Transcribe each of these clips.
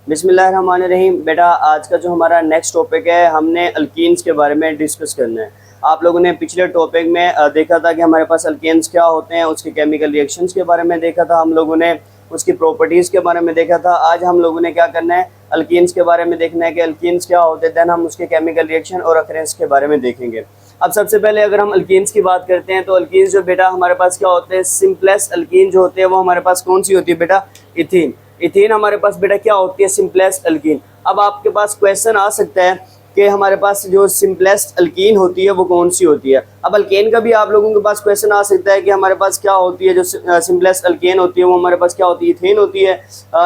बिस्मिल्लाहिर्रहमानिर्रहीम। बेटा, आज का जो हमारा नेक्स्ट टॉपिक है, हमने अल्कीन्स के बारे में डिस्कस करना है। आप लोगों ने पिछले टॉपिक में देखा था कि हमारे पास अल्कीन्स क्या होते हैं, उसके केमिकल रिएक्शंस के बारे में देखा था हम लोगों ने, उसकी प्रॉपर्टीज़ के बारे में देखा था। आज हम लोगों ने क्या करना है, अल्कीन्स के बारे में देखना है कि अल्कीन्स क्या होते हैं, देन हम उसके केमिकल रिएक्शन और अकरेंस के बारे में देखेंगे। अब सबसे पहले अगर हम अल्कीन्स की बात करते हैं तो अल्कीन्स जो बेटा हमारे पास क्या होते हैं, सिंपलेस्ट अल्कीन जो होते हैं वो हमारे पास कौन सी होती है बेटा, इथीन। इथीन हमारे पास बेटा क्या होती है, सिंपलेस्ट अल्कीन। अब आपके पास क्वेश्चन आ सकता है कि हमारे पास जो सिंपलेस्ट अल्कीन होती है वो कौन सी होती है। अब अल्केन का भी आप लोगों के पास क्वेश्चन आ सकता है कि हमारे पास क्या होती है जो सिंपलेस्ट अल्केन होती है, वो हमारे पास क्या होती है, इथेन होती है,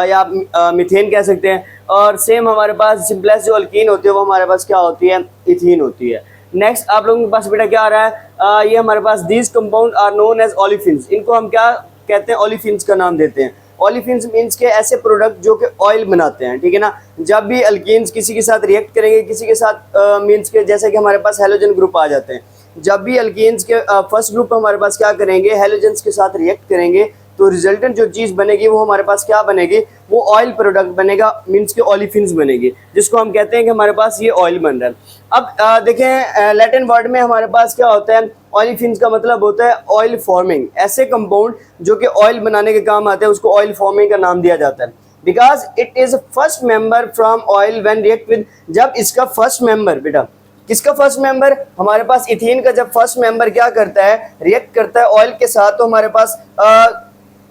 या आप मिथेन कह सकते हैं। और सेम हमारे पास सिंपलेस्ट जो अल्कीन होती है वो हमारे पास क्या होती है, इथीन होती है। नेक्स्ट आप लोगों के पास बेटा क्या आ रहा है, ये हमारे पास these compound are known as olefins. इनको हम क्या कहते हैं, ओलिफिन्स का नाम देते हैं। ओलिफिन्स मीन्स के ऐसे प्रोडक्ट जो कि ऑयल बनाते हैं, ठीक है ना। जब भी अल्कीन्स किसी के साथ रिएक्ट करेंगे, किसी के साथ मीन्स के जैसे कि हमारे पास हेलोजन ग्रुप आ जाते हैं, जब भी अल्कीन्स के फर्स्ट ग्रुप हमारे पास क्या करेंगे, हेलोजेंस के साथ रिएक्ट करेंगे, तो रिजल्टेंट जो चीज़ बनेगी वो हमारे पास क्या बनेगी, वो ऑयल प्रोडक्ट बनेगा, मीन्स के ओलिफिन्स बनेगी, जिसको हम कहते हैं कि हमारे पास ये ऑयल बन रहा है। अब देखें लैटिन वर्ड में हमारे पास क्या होता है, ऑलिफिन्स का मतलब होता है ऑयल फॉर्मिंग। ऐसे कंपाउंड जो कि ऑयल बनाने के काम आते हैं उसको ऑयल फॉर्मिंग का नाम दिया जाता है, because it is first member from oil when react with. जब इसका फर्स्ट मेंबर बेटा, किसका फर्स्ट मेंबर, हमारे पास इथीन का जब फर्स्ट मेंबर क्या करता है, रिएक्ट करता है ऑयल के साथ, तो हमारे पास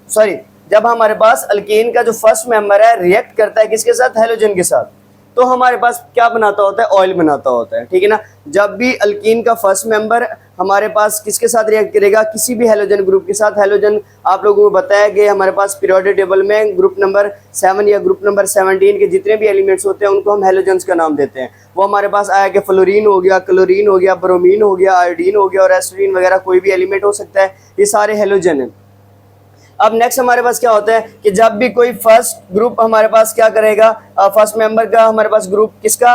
जब हमारे पास अल्कीन का जो फर्स्ट मेंबर है रिएक्ट करता है किसके साथ, हेलोजन के साथ, तो हमारे पास क्या बनाता होता है, ऑयल बनाता होता है, ठीक है ना। जब भी अल्कीन का फर्स्ट मेंबर हमारे पास किसके साथ रिएक्ट करेगा, किसी भी हेलोजन ग्रुप के साथ। हेलोजन आप लोगों को बताया कि हमारे पास पीरियोडिक टेबल में ग्रुप नंबर 7 या ग्रुप नंबर 17 के जितने भी एलिमेंट्स होते हैं उनको हम हेलोजन्स का नाम देते हैं। वो हमारे पास आया कि फ्लोरीन हो गया, क्लोरीन हो गया, ब्रोमीन हो गया, आयोडीन हो गया और एस्टरीन वगैरह कोई भी एलिमेंट हो सकता है, ये सारे हेलोजन हैं। अब नेक्स्ट हमारे पास क्या होता है कि जब भी कोई फर्स्ट ग्रुप हमारे पास क्या करेगा, फर्स्ट मेंबर का हमारे पास ग्रुप किसका,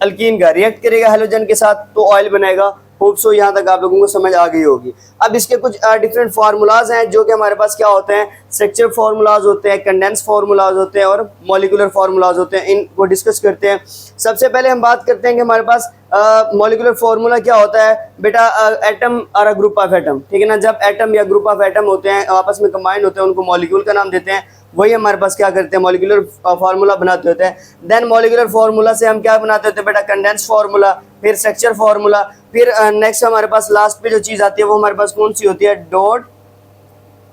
अल्कीन का, रिएक्ट करेगा हेलोजन के साथ तो ऑयल बनेगा। होप सो यहाँ तक आप लोगों को समझ आ गई होगी। अब इसके कुछ डिफरेंट फार्मूलाज हैं जो कि हमारे पास क्या होते हैं, स्ट्रक्चर फार्मूलाज होते हैं, कंडेंस फार्मूलाज होते हैं और मॉलिक्यूलर फार्मूलाज होते हैं। इनको डिस्कस करते हैं। सबसे पहले हम बात करते हैं कि हमारे पास मॉलिक्यूलर फार्मूला क्या होता है बेटा, एटम और अ ग्रुप ऑफ एटम, ठीक है ना। जब एटम या ग्रुप ऑफ एटम होते हैं आपस में कंबाइन होते हैं उनको मॉलिक्यूल का नाम देते हैं। वही हमारे पास क्या करते हैं, मॉलिक्यूलर फार्मूला बनाते होते हैं। देन मॉलिक्यूलर फार्मूला से हम क्या बनाते होते हैं बेटा, कंडेंस फार्मूला, फिर स्ट्रक्चर फार्मूला, फिर नेक्स्ट हमारे पास लास्ट पे जो चीज़ आती है वो हमारे पास कौन सी होती है, डॉट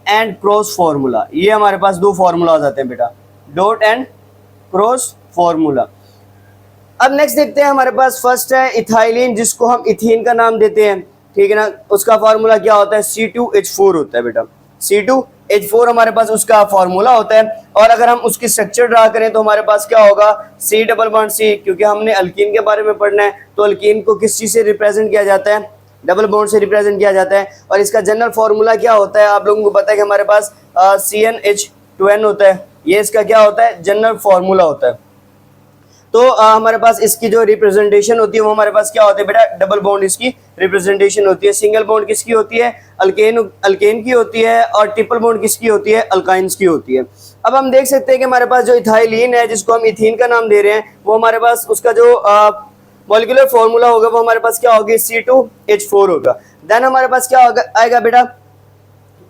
एंड क्रॉस फार्मूला। ये हमारे पास दो फार्मूलाज आते हैं बेटा, डॉट एंड क्रॉस फार्मूला। अब नेक्स्ट देखते हैं, हमारे पास फर्स्ट है इथाइलिन, जिसको हम इथीन का नाम देते हैं, ठीक है ना। उसका फार्मूला क्या होता है, C2H4 होता है बेटा, C2H4 हमारे पास उसका फार्मूला होता है। और अगर हम उसकी स्ट्रक्चर ड्रा करें तो हमारे पास क्या होगा, C डबल बॉन्ड C, क्योंकि हमने अल्कीन के बारे में पढ़ना है तो अल्कीन को किस चीज़ से रिप्रेजेंट किया जाता है, डबल बॉन्ड से रिप्रेजेंट किया जाता है। और इसका जनरल फार्मूला क्या होता है, आप लोगों को पता है कि हमारे पास CnH2n होता है। ये इसका क्या होता है, जनरल फार्मूला होता है। तो हमारे पास इसकी जो रिप्रेजेंटेशन होती है वो हमारे पास क्या होती है बेटा, डबल बॉन्ड इसकी रिप्रेजेंटेशन होती है। सिंगल बॉन्ड किसकी होती है, अल्केन की होती है। और ट्रिपल बॉन्ड किसकी होती है, अल्काइंस की होती है। अब हम देख सकते हैं कि हमारे पास जो इथाइलिन है, जिसको हम इथीन का नाम दे रहे हैं, वो हमारे पास उसका जो मॉलिक्यूलर फॉर्मूला होगा वो हमारे पास क्या होगी, C2H4 होगा। देन हमारे पास क्या होगा, आएगा बेटा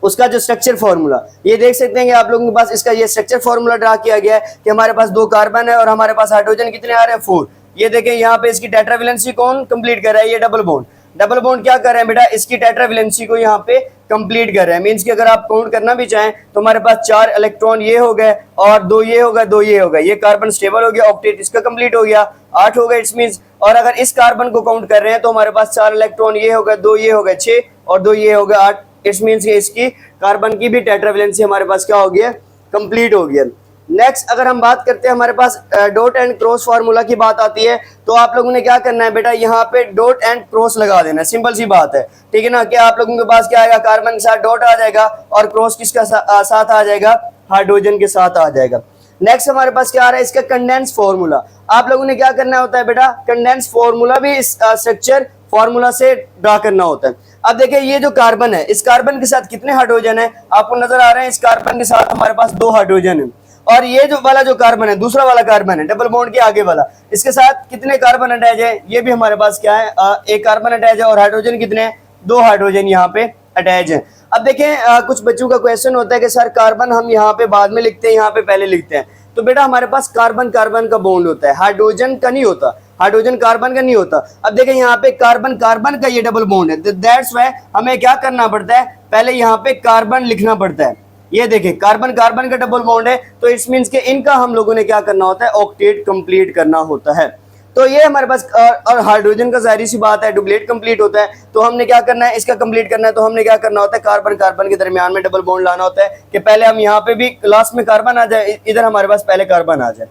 उसका जो स्ट्रक्चर फार्मूला। ये देख सकते हैं कि आप लोगों के पास इसका ये स्ट्रक्चर फार्मूला ड्रा किया गया है कि हमारे पास 2 कार्बन है और हमारे पास हाइड्रोजन कितने आ रहे हैं, 4। ये देखें यहाँ पे इसकी टेट्रावैलेंसी कौन कंप्लीट कर रहा है, ये डबल बॉन्ड। डबल बॉन्ड क्या कर रहे हैं बेटा, इसकी टेट्रावैलेंसी को यहाँ पे कंप्लीट कर रहे हैं। मीन्स कि अगर आप काउंट करना भी चाहें तो हमारे पास 4 इलेक्ट्रॉन ये हो गए और 2 ये हो गए, 2 ये हो गए। ये कार्बन स्टेबल हो गया, ऑक्टेट इसका कंप्लीट हो गया, 8 हो गए इट्स मीन्स। और अगर इस कार्बन को काउंट कर रहे हैं तो हमारे पास 4 इलेक्ट्रॉन ये हो गए, 2 ये हो गए 6 और 2 ये हो गए 8। इट्स मीन्स कि इसकी कार्बन की भी टेट्रावैलेंसी हमारे पास क्या हो गया, कंप्लीट हो गया। नेक्स्ट अगर हम बात करते हैं, हमारे पास डॉट एंड क्रॉस फार्मूला की बात आती है तो आप लोगों ने क्या करना है बेटा, यहाँ पे डॉट एंड क्रॉस लगा देना है। सिंपल सी बात है, ठीक है ना। कि आप लोगों के पास क्या आएगा, कार्बन के साथ डॉट आ जाएगा और क्रॉस किसका साथ आ जाएगा, हाइड्रोजन के साथ आ जाएगा। नेक्स्ट हमारे पास क्या आ रहा है, इसका कंडेंस फार्मूला। आप लोगों ने क्या करना होता है बेटा, कंडेंस फार्मूला भी इस स्ट्रक्चर फार्मूला से ड्रा करना होता है। अब देखिए ये जो कार्बन है, इस कार्बन के साथ कितने हाइड्रोजन है, आपको नजर आ रहे हैं। इस कार्बन के साथ हमारे पास 2 हाइड्रोजन है और ये जो वाला जो कार्बन है, दूसरा वाला कार्बन है डबल बॉन्ड के आगे वाला, इसके साथ कितने कार्बन अटैच है, ये भी हमारे पास क्या है, एक कार्बन अटैच है। और हाइड्रोजन कितने हैं, 2 हाइड्रोजन यहाँ पे अटैच है। अब देखें कुछ बच्चों का क्वेश्चन होता है कि सर कार्बन हम यहाँ पे बाद में लिखते हैं, यहाँ पे पहले लिखते हैं। तो बेटा हमारे पास कार्बन कार्बन का बॉन्ड होता है, हाइड्रोजन का नहीं होता, हाइड्रोजन कार्बन का नहीं होता। अब देखें यहाँ पे कार्बन कार्बन का ये डबल बॉन्ड है, दैट्स व्हाई हमें क्या करना पड़ता है, पहले यहाँ पे कार्बन लिखना पड़ता है। ये देखें कार्बन कार्बन का डबल बॉन्ड है, तो इट्स मींस के इनका हम लोगों ने क्या करना होता है, ऑक्टेट कंप्लीट करना होता है। तो ये हमारे पास और हाइड्रोजन का जाहिर सी बात है डुप्लेट कंप्लीट होता है, तो हमने क्या करना है, इसका कंप्लीट करना है। तो हमने क्या करना होता है, कार्बन कार्बन के दरमियान में डबल बॉन्ड लाना होता है कि पहले हम यहाँ पे भी लास्ट में कार्बन आ जाए, इधर हमारे पास पहले कार्बन आ जाए।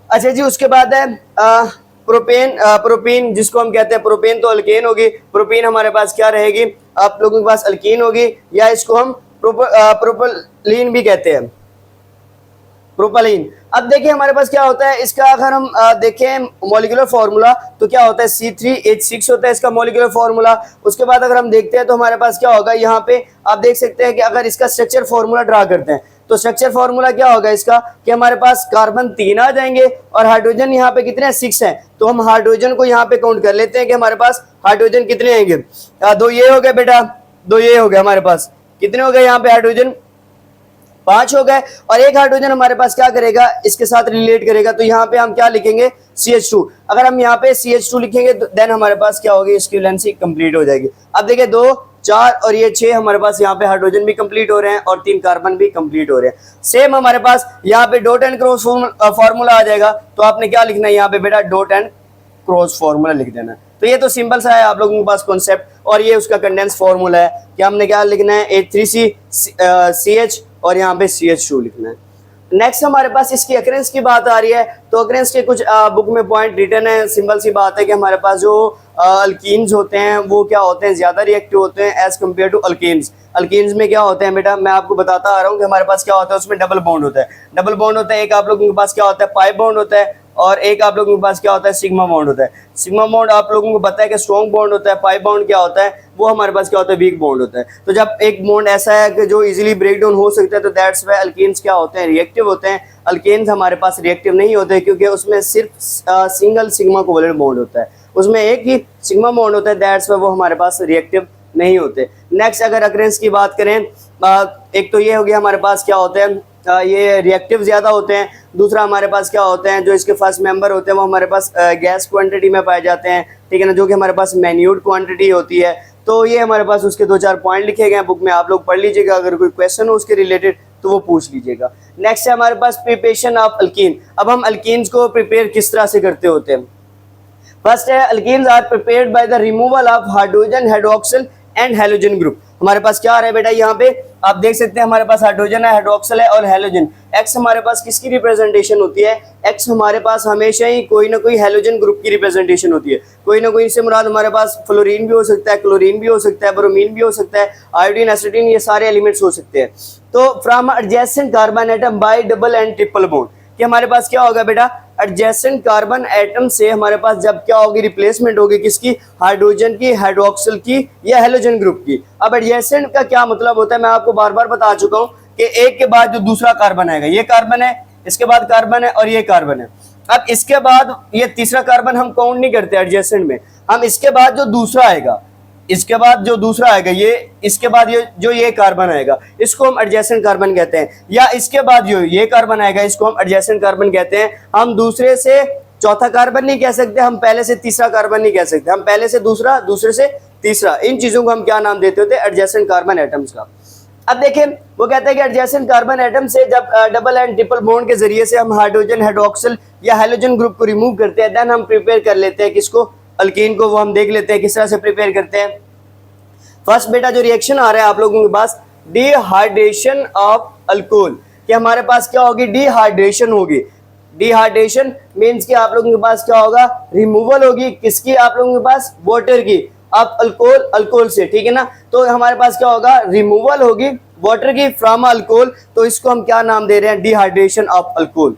अच्छा जी, उसके बाद है प्रोपेन, प्रोपीन जिसको हम कहते हैं प्रोपेन, तो अल्केन होगी। प्रोपीन हमारे पास क्या रहेगी, आप लोगों के पास अल्कीन होगी, या इसको हम प्रोपलीन भी कहते हैं, प्रोपलीन। अब देखिए हमारे पास क्या होता है, इसका अगर हम देखें मॉलिक्यूलर फार्मूला तो क्या होता है, C3H6 होता है इसका मॉलिक्यूलर फार्मूला। उसके बाद अगर हम देखते हैं तो हमारे पास क्या होगा, यहाँ पे आप देख सकते हैं कि अगर इसका स्ट्रक्चर फार्मूला ड्रा करते हैं तो स्ट्रक्चर फार्मूला क्या होगा इसका, कि हमारे पास कार्बन 3 आ जाएंगे और हाइड्रोजन यहाँ पे कितने हैं, 6 हैं। तो हम हाइड्रोजन को यहाँ पे काउंट कर लेते हैं कि हमारे पास हाइड्रोजन कितने आएंगे, 2 ये हो गए बेटा, 2 ये हो गए, हमारे पास कितने हो गए यहाँ पे हाइड्रोजन, 5 हो गए। और एक हाइड्रोजन हमारे पास क्या करेगा, इसके साथ रिलेट करेगा, तो यहाँ पे हम क्या लिखेंगे, CH2। अगर हम यहाँ पे CH2 लिखेंगे तो देन हमारे पास क्या होगी, इसकी वैलेंसी कंप्लीट हो जाएगी। अब देखिए 2 4 और ये 6 हमारे पास यहाँ पे हाइड्रोजन भी कंप्लीट हो रहे हैं और 3 कार्बन भी कंप्लीट हो रहे हैं। सेम हमारे पास यहाँ पे डॉट एंड क्रॉस फार्मूला आ जाएगा, तो आपने क्या लिखना है यहाँ पे बेटा, डॉट एंड क्रॉस फार्मूला लिख देना। तो ये तो सिंपल सा है आप लोगों के पास कॉन्सेप्ट, और ये उसका कंडेंस फार्मूला है कि हमने क्या लिखना है, H3CH और यहाँ पे CH2 लिखना है। नेक्स्ट हमारे पास इसकी अकरेंस की बात आ रही है, तो अकरेंस के कुछ बुक में पॉइंट रिटर्न है। सिंपल सी बात है कि हमारे पास जो अल्कीन्स होते हैं वो क्या होते हैं, ज्यादा रिएक्टिव होते हैं as compare to alkynes. Alkynes में क्या होते हैं बेटा, मैं आपको बताता आ रहा हूँ कि हमारे पास क्या होता है, उसमें डबल बॉन्ड होता है, डबल बॉन्ड होता है। एक आप लोगों के पास क्या होता है, पाई बॉन्ड होता है, और एक आप लोगों के पास क्या होता है, सिग्मा बॉन्ड होता है। सिग्मा बॉन्ड आप लोगों को पता है कि स्ट्रॉन्ग बॉन्ड होता है, पाई बॉन्ड क्या होता है, वो हमारे पास क्या होता है, वीक बॉन्ड होता है। तो जब एक बॉन्ड ऐसा है कि जो इजीली ब्रेक डाउन हो सकता है, तो दैट्स व्हाई अल्कीन्स क्या होते हैं, रिएक्टिव होते हैं। अल्केन्स हमारे पास रिएक्टिव नहीं होते क्योंकि उसमें सिर्फ सिंगल सिग्मा कोवेलेंट बॉन्ड होता है, उसमें एक ही सिग्मा बॉन्ड होता है, दैट्स व्हाई वो हमारे पास रिएक्टिव नहीं होते। नेक्स्ट अगर अकरेंस की बात करें, एक तो ये हो गया हमारे पास क्या होते हैं, ये रिएक्टिव ज्यादा होते हैं। दूसरा हमारे पास क्या होते हैं, जो इसके फर्स्ट मेंबर होते हैं वो हमारे पास गैस क्वांटिटी में पाए जाते हैं, ठीक है ना, जो कि हमारे पास मैन्यूट क्वांटिटी होती है। तो ये हमारे पास उसके 2-4 पॉइंट लिखे गए हैं बुक में, आप लोग पढ़ लीजिएगा, अगर कोई क्वेश्चन हो उसके रिलेटेड तो वो पूछ लीजिएगा। नेक्स्ट है हमारे पास प्रिपरेशन ऑफ अल्कीन। अब हम अल्कीन्स को प्रिपेयर किस तरह से करते होते हैं। फर्स्ट है alkynes are prepared by the removal of hydrogen hydroxyl and halogen group. हमारे पास क्या आ रहा है बेटा, यहाँ पे आप देख सकते हैं हमारे पास हाइड्रोजन है, हाइड्रोक्सिल है और हैलोजन। एक्स हमारे पास किसकी रिप्रेजेंटेशन होती है, एक्स हमारे पास हमेशा ही कोई ना कोई हैलोजन ग्रुप की रिप्रेजेंटेशन होती है। कोई ना कोई, इससे मुराद हमारे पास फ्लोरीन भी हो सकता है, क्लोरीन भी हो सकता है, ब्रोमीन भी हो सकता है, आयोडीन, एसिटीन, ये सारे एलिमेंट्स हो सकते हैं। तो from adjacent carbon atom by double and triple bond, कि हमारे पास क्या होगा बेटा, एडजेसेंट कार्बन एटम से हमारे पास जब क्या होगी, रिप्लेसमेंट होगी किसकी, हाइड्रोजन की, हाइड्रोक्सिल की या हैलोजन ग्रुप की। अब एडजेसेंट का क्या मतलब होता है, मैं आपको बार बार बता चुका हूं कि एक के बाद जो दूसरा कार्बन आएगा, ये कार्बन है, इसके बाद कार्बन है और ये कार्बन है। अब इसके बाद ये तीसरा कार्बन हम काउंट नहीं करते एडजेसेंट में, हम इसके बाद जो दूसरा आएगा, इसके बाद जो दूसरा आएगा, ये इसके बाद ये कार्बन आएगा, इसको हम एडजेसेंट कार्बन कहते हैं। या इसके बाद जो ये कार्बन आएगा, इसको हम एडजेसेंट कार्बन कहते हैं। हम दूसरे से चौथा कार्बन नहीं कह सकते, हम पहले से तीसरा कार्बन नहीं कह सकते, हम पहले से दूसरा, दूसरे से तीसरा, इन चीजों को हम क्या नाम देते होते हैं, एडजेसेंट कार्बन एटम्स का। अब देखें वो कहते हैं कि एडजेसेंट कार्बन एटम से जब डबल एंड ट्रिपल बॉन्ड के जरिए से हम हाइड्रोजन, हाइड्रोक्सिल या हैलोजन ग्रुप को रिमूव करते हैं, देन हम प्रिपेयर कर लेते हैं किसको, अल्कीन को। वो हम देख लेते हैं किस तरह से प्रिपेयर करते हैं। फर्स्ट बेटा जो रिएक्शन आ रहा है आप लोगों के पास, डिहाइड्रेशन ऑफ अल्कोहल, कि हमारे पास क्या होगी, डिहाइड्रेशन होगी। डिहाइड्रेशन मींस कि आप लोगों के पास क्या होगा, रिमूवल होगी किसकी, आप लोगों के पास वाटर की, अब अल्कोहल, अल्कोहल से, ठीक है ना। तो हमारे पास क्या होगा, रिमूवल होगी वाटर की फ्रॉम अल्कोहल, तो इसको हम क्या नाम दे रहे हैं, dehydration of alcohol.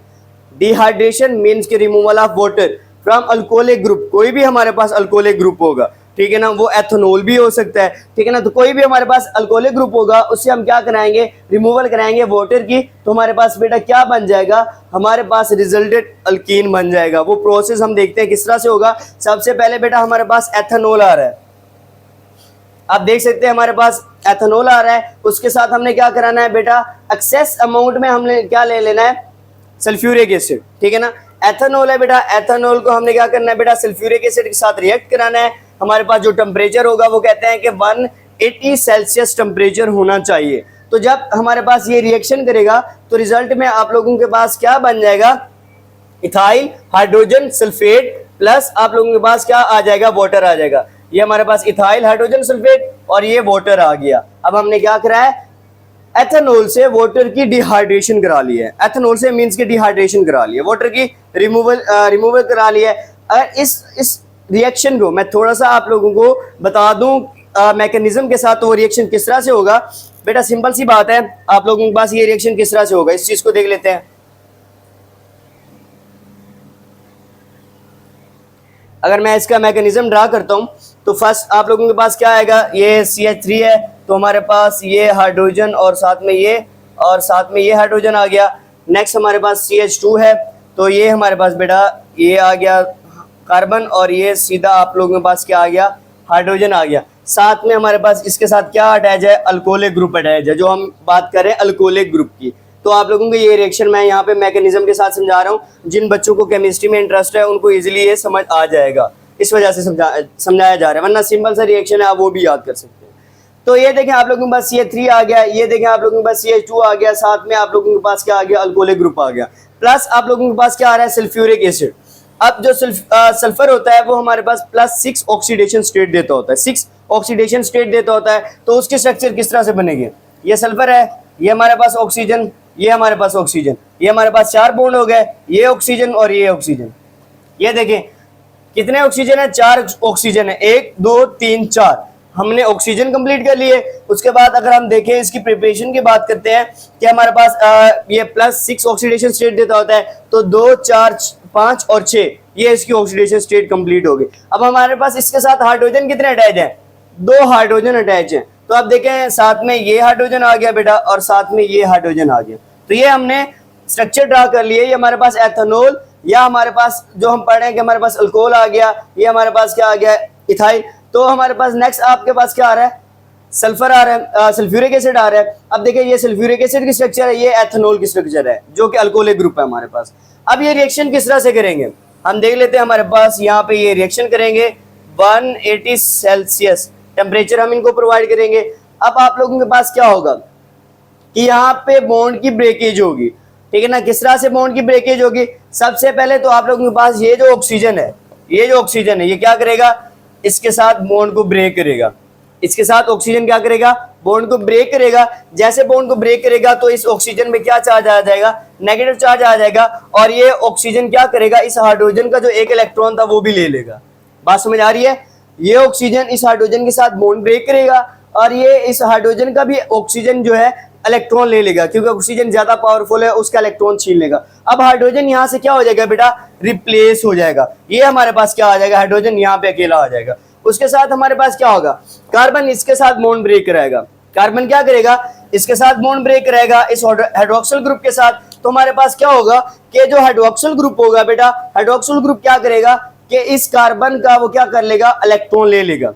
Dehydration means के removal of water from alcoholic group, कोई भी हमारे पास अल्कोहलिक ग्रुप होगा, ठीक है ना, वो एथेनॉल भी हो सकता है, ठीक है ना। तो कोई भी हमारे पास अल्कोहलिक ग्रुप होगा उससे हम क्या कराएंगे, रिमूवल कराएंगे वाटर की, तो हमारे पास बेटा क्या बन जाएगा, हमारे पास रिजल्टेड अल्कीन बन जाएगा। वो प्रोसेस हम देखते हैं किस तरह से होगा। सबसे पहले बेटा हमारे पास एथेनॉल आ रहा है, आप देख सकते हैं हमारे पास एथेनॉल आ रहा है, उसके साथ हमने क्या कराना है बेटा, एक्सेस अमाउंट में हमने क्या ले लेना है, सल्फ्यूरिक एसिड, ठीक है ना। एथेनॉल है बेटा, एथेनॉल को हमने क्या करना है बेटा, सल्फ्यूरिक एसिड के साथ रिएक्ट कराना है। हमारे पास जो टेम्परेचर होगा वो कहते हैं कि 180 सेल्सियस टेम्परेचर होना चाहिए। तो जब हमारे पास ये रिएक्शन करेगा तो रिजल्ट में आप लोगों के पास क्या बन जाएगा, इथाइल हाइड्रोजन सल्फेट प्लस आप लोगों के पास क्या आ जाएगा, वाटर आ जाएगा। ये हमारे पास इथाइल हाइड्रोजन सल्फेट और ये वाटर आ गया। अब हमने क्या करा है, एथेनॉल से वाटर की डिहाइड्रेशन करा ली है, एथेनॉल से मींस की डिहाइड्रेशन करा ली है, वाटर की रिमूवल करा ली है। अगर इस रिएक्शन को मैं थोड़ा सा आप लोगों को बता दूं मैकेनिज्म के साथ, तो वो रिएक्शन किस तरह से होगा बेटा, सिंपल सी बात है, आप लोगों के पास ये रिएक्शन किस तरह से होगा, इस चीज को देख लेते हैं। अगर मैं इसका मैकेनिज्म ड्रा करता हूं तो फर्स्ट आप लोगों के पास क्या आएगा, ये CH3 है, तो हमारे पास ये हाइड्रोजन और साथ में ये हाइड्रोजन आ गया। नेक्स्ट हमारे पास CH2 है, तो ये हमारे पास बेटा ये आ गया कार्बन और ये सीधा आप लोगों के पास क्या आ गया, हाइड्रोजन आ गया। साथ में हमारे पास इसके साथ क्या अटैच है, अल्कोहलिक ग्रुप अटैच है, जो हम बात कर रहे हैं अल्कोहलिक ग्रुप की। तो आप लोगों को ये रिएक्शन मैं यहाँ पे मैकेनिज्म के साथ समझा रहा हूँ। जिन बच्चों को केमिस्ट्री में इंटरेस्ट है उनको इजीली ये समझ आ जाएगा, इस वजह से समझाया जा रहा है, वरना सिंपल सा रिएक्शन है, आप वो भी याद कर सकते हैं। तो ये देखें आप लोगों के पास CH3 आ गया, ये देखें आप लोगों के पास CH2 आ गया, साथ में आप लोगों के पास क्या आ गया, अल्कोहलिक ग्रुप आ गया, प्लस आप लोगों के पास क्या आ रहा है, सल्फ्यूरिक एसिड। अब जो सल्फर होता है वो हमारे पास +6 ऑक्सीडेशन स्टेट देता होता है, 6 ऑक्सीडेशन स्टेट देता होता है। तो उसके स्ट्रक्चर किस तरह से बनेंगे, ये सल्फर है, ये हमारे पास ऑक्सीजन, ये हमारे पास ऑक्सीजन, ये हमारे पास 4 बॉन्ड हो गए, ये ऑक्सीजन और ये ऑक्सीजन। ये देखें कितने ऑक्सीजन है, 4 ऑक्सीजन है, 1 2 3 4, हमने ऑक्सीजन कंप्लीट कर लिए। उसके बाद अगर हम देखें इसकी प्रिपरेशन की बात करते हैं कि हमारे पास ये +6 ऑक्सीडेशन स्टेट देता होता है, तो 2 4 5 और 6 ये इसकी ऑक्सीडेशन स्टेट कंप्लीट होगी। अब हमारे पास इसके साथ हाइड्रोजन कितने अटैच हैं, 2 हाइड्रोजन अटैच हैं। तो आप देखें साथ में ये हाइड्रोजन आ गया बेटा और साथ में ये हाइड्रोजन आ गया। तो ये हमने स्ट्रक्चर ड्रा कर लिए। ये हमारे पास एथेनॉल, या हमारे पास जो हम पढ़ रहे हैं कि हमारे पास अल्कोहल आ गया, ये हमारे पास क्या आ गया, इथाइल। तो हमारे पास नेक्स्ट आपके पास क्या आ रहा है, सल्फर आ रहा है, सल्फ्यूरिक एसिड आ रहा है। अब देखिए ये सल्फ्यूरिक एसिड की स्ट्रक्चर है, ये एथेनॉल की स्ट्रक्चर है, जो कि अल्कोहलिक ग्रुप है हमारे पास। अब ये रिएक्शन किस तरह से करेंगे हम देख लेते हैं। हमारे पास यहाँ पे ये रिएक्शन करेंगे, 180 सेल्सियस टेम्परेचर हम इनको प्रोवाइड करेंगे। अब आप लोगों के पास क्या होगा कि यहाँ पे बॉन्ड की ब्रेकेज होगी, ठीक है ना। किस तरह से बॉन्ड की ब्रेकेज होगी, सबसे पहले तो आप लोगों के पास ये जो ऑक्सीजन है, ये क्या करेगा, इसके साथ बॉन्ड को ब्रेक करेगा, इसके साथ ऑक्सीजन क्या करेगा, बॉन्ड को ब्रेक करेगा। जैसे बॉन्ड को ब्रेक करेगा तो इस ऑक्सीजन में क्या चार्ज आ जाएगा, नेगेटिव चार्ज आ जाएगा, और ये ऑक्सीजन क्या करेगा, इस हाइड्रोजन का जो एक इलेक्ट्रॉन था वो भी ले लेगा। बात समझ आ रही है, ये ऑक्सीजन इस हाइड्रोजन के साथ बॉन्ड ब्रेक करेगा और ये इस हाइड्रोजन का भी ऑक्सीजन जो है इलेक्ट्रॉन ले लेगा, क्योंकि ऑक्सीजन ज्यादा पावरफुल है, उसका इलेक्ट्रॉन छीन लेगा। अब हाइड्रोजन यहाँ से क्या हो जाएगा बेटा, रिप्लेस हो जाएगा। ये हमारे पास क्या आ जाएगा, हाइड्रोजन यहाँ पे अकेला आ जाएगा। उसके साथ हमारे पास क्या होगा, कार्बन इसके साथ बॉन्ड ब्रेक कराएगा। कार्बन क्या करेगा, इसके साथ बॉन्ड ब्रेक कराएगा इस हाइड्रोक्सिल ग्रुप के साथ। तो हमारे पास क्या होगा कि जो हाइड्रोक्सिल ग्रुप होगा बेटा, हाइड्रोक्सिल ग्रुप क्या करेगा कि इस कार्बन का वो क्या कर लेगा, इलेक्ट्रॉन ले लेगा।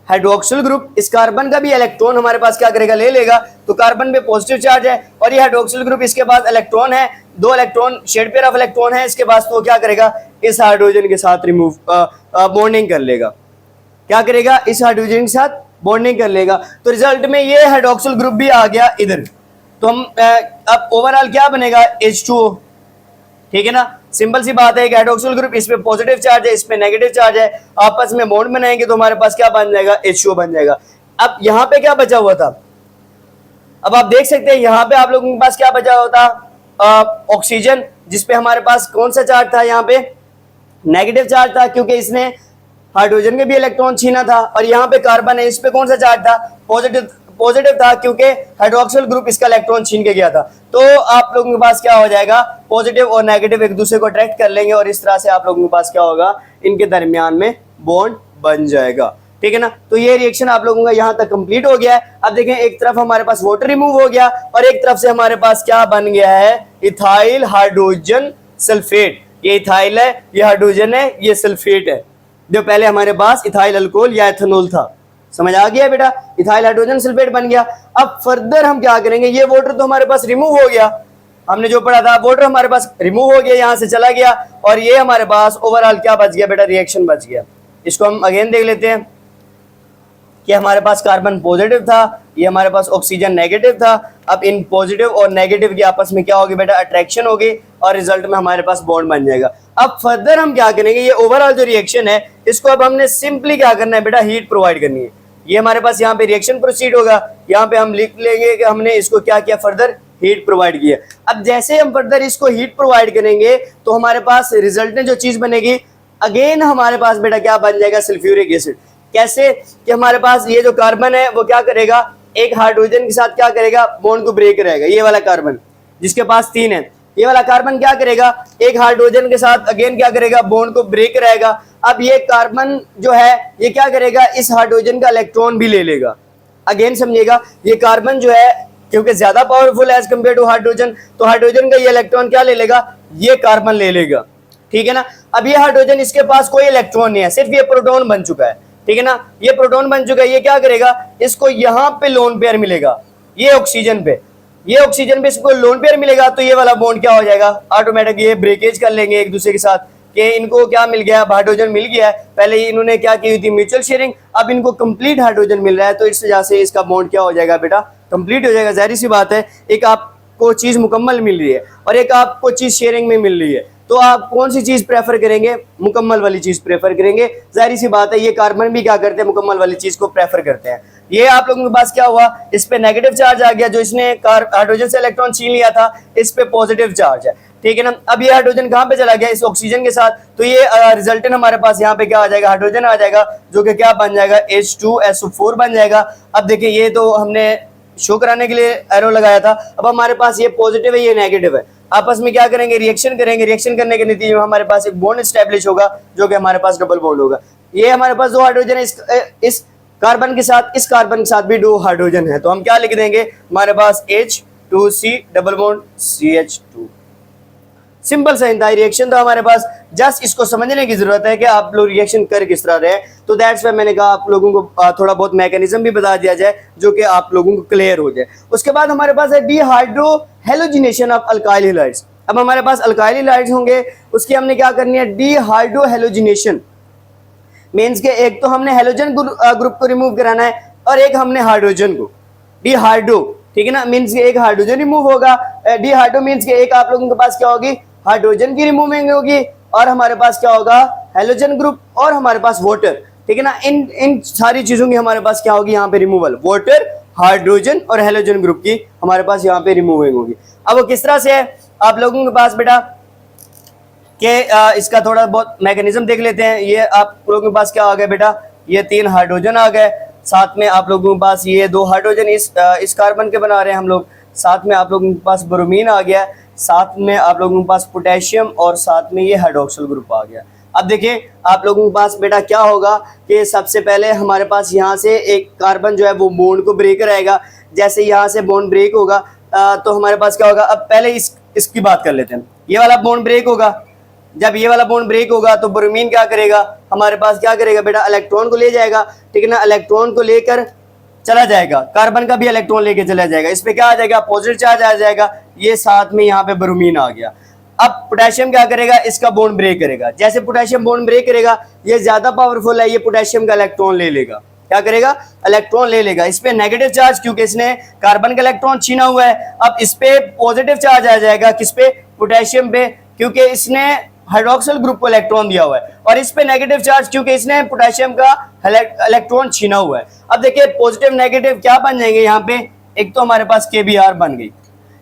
हाइड्रोक्सिल ग्रुप इस कार्बन का भी इलेक्ट्रॉन हमारे पास क्या करेगा, ले लेगा। तो कार्बन पे पॉजिटिव चार्ज है और ये हाइड्रोक्सिल ग्रुप इसके पास इलेक्ट्रॉन है, 2 electron, shared pair of electron है इसके पास। तो क्या करेगा, इस हाइड्रोजन के साथ बॉन्डिंग कर लेगा। क्या करेगा, इस हाइड्रोजन के साथ बॉन्डिंग कर लेगा। तो रिजल्ट में ये हाइड्रोक्सिल ग्रुप भी आ गया इधर। तो हम अब ओवरऑल क्या बनेगा, H2O, ठीक है ना। सिंपल सी बात है कि हाइड्रोक्सिल ग्रुप इस पे पॉजिटिव चार्ज है, इस पे नेगेटिव चार्ज है, आपस में बॉन्ड बनाएंगे तो हमारे पास क्या बन जाएगा, H2O बन जाएगा। अब यहाँ पे क्या बचा हुआ था, अब आप देख सकते हैं यहाँ पे आप लोगों के पास क्या बचा हुआ था, ऑक्सीजन, जिसपे हमारे पास कौन सा चार्ज था, यहाँ पे नेगेटिव चार्ज था, क्योंकि इसने हाइड्रोजन के भी इलेक्ट्रॉन छीना था। और यहाँ पे कार्बन है, इस पे कौन सा चार्ज था, पॉजिटिव था, क्योंकि हाइड्रोक्सिल ग्रुप इसका इलेक्ट्रॉन छीन के गया था। तो आप लोगों के पास क्या हो जाएगा, पॉजिटिव और नेगेटिव एक दूसरे को अट्रैक्ट कर लेंगे और इस तरह से आप लोगों के पास क्या होगा, इनके दरमियान में बॉन्ड बन जाएगा। ठीक है ना। तो ये रिएक्शन आप लोगों का यहाँ तक कंप्लीट हो गया है। अब देखें, एक तरफ हमारे पास वाटर रिमूव हो गया और एक तरफ से हमारे पास क्या बन गया है, इथाइल हाइड्रोजन सल्फेट। ये इथाइल है, ये हाइड्रोजन है, ये सल्फेट है। जो पहले हमारे पास इथाइल अल्कोहल या एथेनॉल था। समझ आ गया बेटा, इथाइल हाइड्रोजन सल्फेट बन गया। अब फर्दर हम क्या करेंगे, ये वाटर तो हमारे पास रिमूव हो गया, हमने जो पढ़ा था वाटर हमारे पास रिमूव हो गया, यहां से चला गया और ये हमारे पास ओवरऑल क्या बच गया बेटा, रिएक्शन बच गया। इसको हम अगेन देख लेते हैं कि हमारे पास कार्बन पॉजिटिव था, ये हमारे पास ऑक्सीजन नेगेटिव था। अब इन पॉजिटिव और नेगेटिव की आपस में क्या होगी बेटा, अट्रैक्शन होगी और रिजल्ट में हमारे पास बॉन्ड बन जाएगा। अब फर्दर हम क्या करेंगे, ये ओवरऑल जो रिएक्शन है इसको अब हमने सिंपली क्या करना है बेटा, हीट प्रोवाइड करनी है। ये हमारे पास यहाँ पे रिएक्शन प्रोसीड होगा, यहाँ पे हम लिख लेंगे कि हमने इसको क्या किया, फर्दर हीट प्रोवाइड किया। अब जैसे हम फर्दर इसको हीट प्रोवाइड करेंगे तो हमारे पास रिजल्ट में जो चीज बनेगी, अगेन हमारे पास बेटा क्या बन जाएगा, सल्फ्यूरिक एसिड। कैसे कि हमारे पास ये जो कार्बन है वो क्या करेगा, एक हाइड्रोजन के साथ क्या करेगा, बॉन्ड को ब्रेक करेगा। ये वाला कार्बन जिसके पास 3 है, ये वाला कार्बन क्या करेगा, एक हाइड्रोजन के साथ अगेन क्या करेगा, बॉन्ड को ब्रेक कराएगा। अब ये कार्बन जो है ये क्या करेगा, इस हाइड्रोजन का इलेक्ट्रॉन भी ले लेगा। अगेन समझिएगा, ये कार्बन जो है क्योंकि ज्यादा पावरफुल है एज कम्पेयर टू हाइड्रोजन, तो हाइड्रोजन का ये इलेक्ट्रॉन क्या ले लेगा, ये कार्बन ले लेगा। ठीक है ना। अब ये हाइड्रोजन इसके पास कोई इलेक्ट्रॉन नहीं है, सिर्फ ये प्रोटॉन बन चुका है। ठीक है ना, ये प्रोटॉन बन चुका है। ये क्या करेगा, इसको यहाँ पे लोन पेयर मिलेगा, ये ऑक्सीजन पे इसको लोन पेयर मिलेगा, तो ये वाला बॉन्ड क्या हो जाएगा, ऑटोमेटिक ये ब्रेकेज कर लेंगे एक दूसरे के साथ कि इनको क्या मिल गया, हाइड्रोजन मिल गया है। पहले ही इन्होंने क्या की हुई थी, म्यूचुअल शेयरिंग, अब इनको कंप्लीट हाइड्रोजन मिल रहा है, तो इस वजह से इसका बॉन्ड क्या हो जाएगा बेटा, कंप्लीट हो जाएगा। जाहिर सी बात है, एक आपको चीज मुकम्मल मिल रही है और एक आपको चीज शेयरिंग में मिल रही है, तो आप कौन सी चीज प्रेफर करेंगे, मुकम्मल वाली चीज प्रेफर करेंगे। जाहिर सी बात है, ये कार्बन भी क्या करते हैं, मुकम्मल वाली चीज को प्रेफर करते हैं। ये आप लोगों के पास क्या हुआ, इस पे नेगेटिव चार्ज आ गया, जो इसने हाइड्रोजन से इलेक्ट्रॉन छीन लिया था, इस पे पॉजिटिव चार्ज है। ठीक है ना। अब ये हाइड्रोजन कहां पे चला गया, इस ऑक्सीजन के साथ, तो ये रिजल्टेंट हमारे पास यहाँ पे क्या आ जाएगा, हाइड्रोजन आ जाएगा, जो कि क्या बन जाएगा, H2SO4 बन जाएगा। अब देखिए, ये तो हमने शो कराने के लिए एरो लगाया था। अब हमारे पास ये पॉजिटिव है, ये नेगेटिव है, आपस में क्या करेंगे, रिएक्शन करेंगे। रिएक्शन करने के नतीजे में हमारे पास एक बॉन्ड एस्टेब्लिश होगा, जो कि हमारे पास डबल बॉन्ड होगा। ये हमारे पास 2 हाइड्रोजन है, इस कार्बन के साथ, इस कार्बन के साथ भी 2 हाइड्रोजन है, तो हम क्या लिख देंगे, हमारे पास H2C double bond CH2। Simple सा इंतहा रिएक्शन था हमारे पास। जस्ट इसको समझने की जरूरत है कि आप लोग रिएक्शन कर किस तरह रहे। तो दैट्स व्हाई मैंने कहा आप लोगों को थोड़ा बहुत मैकेनिज्म भी बता दिया जाए, जो कि आप लोगों को क्लियर हो जाए। उसके बाद हमारे पास है dehydro halogenation of alkyl halides. अब हमारे पास अल्काइल हैलाइड्स होंगे, उसकी हमने क्या करनी है, डिहाइड्रो हेलोजिनेशन मीन्स के एक तो हमने हेलोजन ग्रुप को रिमूव कराना है और एक हमने हाइड्रोजन को, डिहाइड्रो। ठीक है ना, मीन्स एक हाइड्रोजन रिमूव होगा, डिहाइड्रो मीन्स के एक आप लोगों के पास क्या होगी, हाइड्रोजन की रिमूविंग होगी और हमारे पास क्या होगा, हेलोजन ग्रुप और हमारे पास वाटर। ठीक है ना, इन सारी चीजों की हमारे पास क्या होगी यहाँ पे रिमूवल, वाटर, हाइड्रोजन और हेलोजन ग्रुप की हमारे पास यहाँ पे रिमूविंग होगी। अब वो किस तरह से है, आप लोगों के पास बेटा कि इसका थोड़ा बहुत मैकेनिज्म देख लेते हैं। ये आप लोगों के पास क्या आ गया बेटा, ये 3 हाइड्रोजन आ गए, साथ में आप लोगों के पास ये 2 हाइड्रोजन इस कार्बन के बना रहे हैं हम लोग, साथ में आप लोगों के पास ब्रोमीन आ गया, साथ में आप लोगों के पास पोटेशियम और साथ में ये हाइड्रोक्सिल ग्रुप आ गया। अब देखिए आप लोगों के पास बेटा क्या होगा कि सबसे पहले हमारे पास यहाँ से एक कार्बन जो है वो बॉन्ड को ब्रेक रहेगा। जैसे यहाँ से बॉन्ड ब्रेक होगा तो हमारे पास क्या होगा, अब पहले इसकी बात कर लेते हैं। ये वाला बॉन्ड ब्रेक होगा, जब ये वाला बॉन्ड ब्रेक होगा तो ब्रोमीन क्या करेगा, हमारे पास क्या करेगा बेटा, इलेक्ट्रॉन को ले जाएगा। ठीक है ना, इलेक्ट्रॉन को लेकर चला जाएगा, कार्बन का भी इलेक्ट्रॉन लेके चला जाएगा, इस पे क्या आ जाएगा, पॉजिटिव चार्ज आ जाएगा, ये साथ में यहाँ पे ब्रोमीन आ गया। अब पोटेशियम क्या करेगा, इसका बॉन्ड ब्रेक करेगा। जैसे पोटेशियम बॉन्ड ब्रेक करेगा, ये ज्यादा पावरफुल है, ये पोटेशियम का इलेक्ट्रॉन ले लेगा, क्या करेगा, इलेक्ट्रॉन ले लेगा। इस पे नेगेटिव चार्ज, क्योंकि इसने कार्बन का इलेक्ट्रॉन छीना हुआ है। अब इस पे पॉजिटिव चार्ज आ जाएगा, किस पे, पोटेशियम पे, क्योंकि इसने हाइड्रोक्सिल ग्रुप को इलेक्ट्रॉन दिया हुआ है। और इस पे नेगेटिव चार्ज, क्योंकि इसने पोटेशियम का इलेक्ट्रॉन छीना हुआ है। अब देखिए पॉजिटिव नेगेटिव क्या बन जाएंगे यहाँ पे, एक तो हमारे पास KBr बन गई।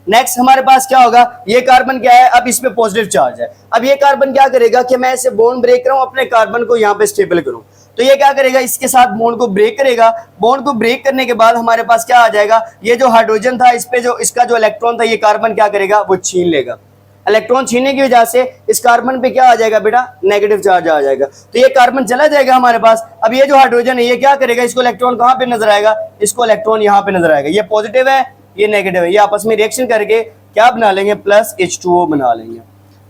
नेक्स्ट हमारे पास क्या होगा, ये कार्बन क्या है, अब इस पे पॉजिटिव चार्ज है। अब ये कार्बन क्या करेगा कि मैं इसे बॉन्ड ब्रेक करूं, अपने कार्बन को यहाँ पे स्टेबल करूं, तो ये क्या करेगा, इसके साथ बॉन्ड को ब्रेक करेगा। बॉन्ड को ब्रेक करने के बाद हमारे पास क्या आ जाएगा, ये जो हाइड्रोजन था, इस पे जो इसका जो इलेक्ट्रॉन था, ये कार्बन क्या करेगा, वो छीन लेगा। इलेक्ट्रॉन छीनने की वजह से इस कार्बन पे क्या आ जाएगा बेटा, नेगेटिव चार्ज आ जाएगा, तो ये कार्बन चला जाएगा हमारे पास। अब ये जो हाइड्रोजन है ये क्या करेगा, इसको इलेक्ट्रॉन कहाँ पे नजर आएगा, इसको इलेक्ट्रॉन यहाँ पे नजर आएगा, ये पॉजिटिव है ये नेगेटिव है, ये आपस में रिएक्शन करके क्या बना लेंगे, प्लस H2O बना लेंगे।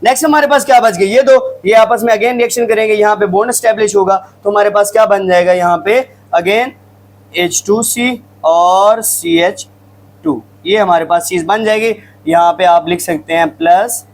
नेक्स्ट हमारे पास क्या बच गया, ये दो, ये आपस में अगेन रिएक्शन करेंगे, यहाँ पे बॉन्ड स्टैब्लिश होगा, तो हमारे पास क्या बन जाएगा, यहाँ पे अगेन H2C और CH2, ये हमारे पास चीज बन जाएगी। यहाँ पे आप लिख सकते हैं प्लस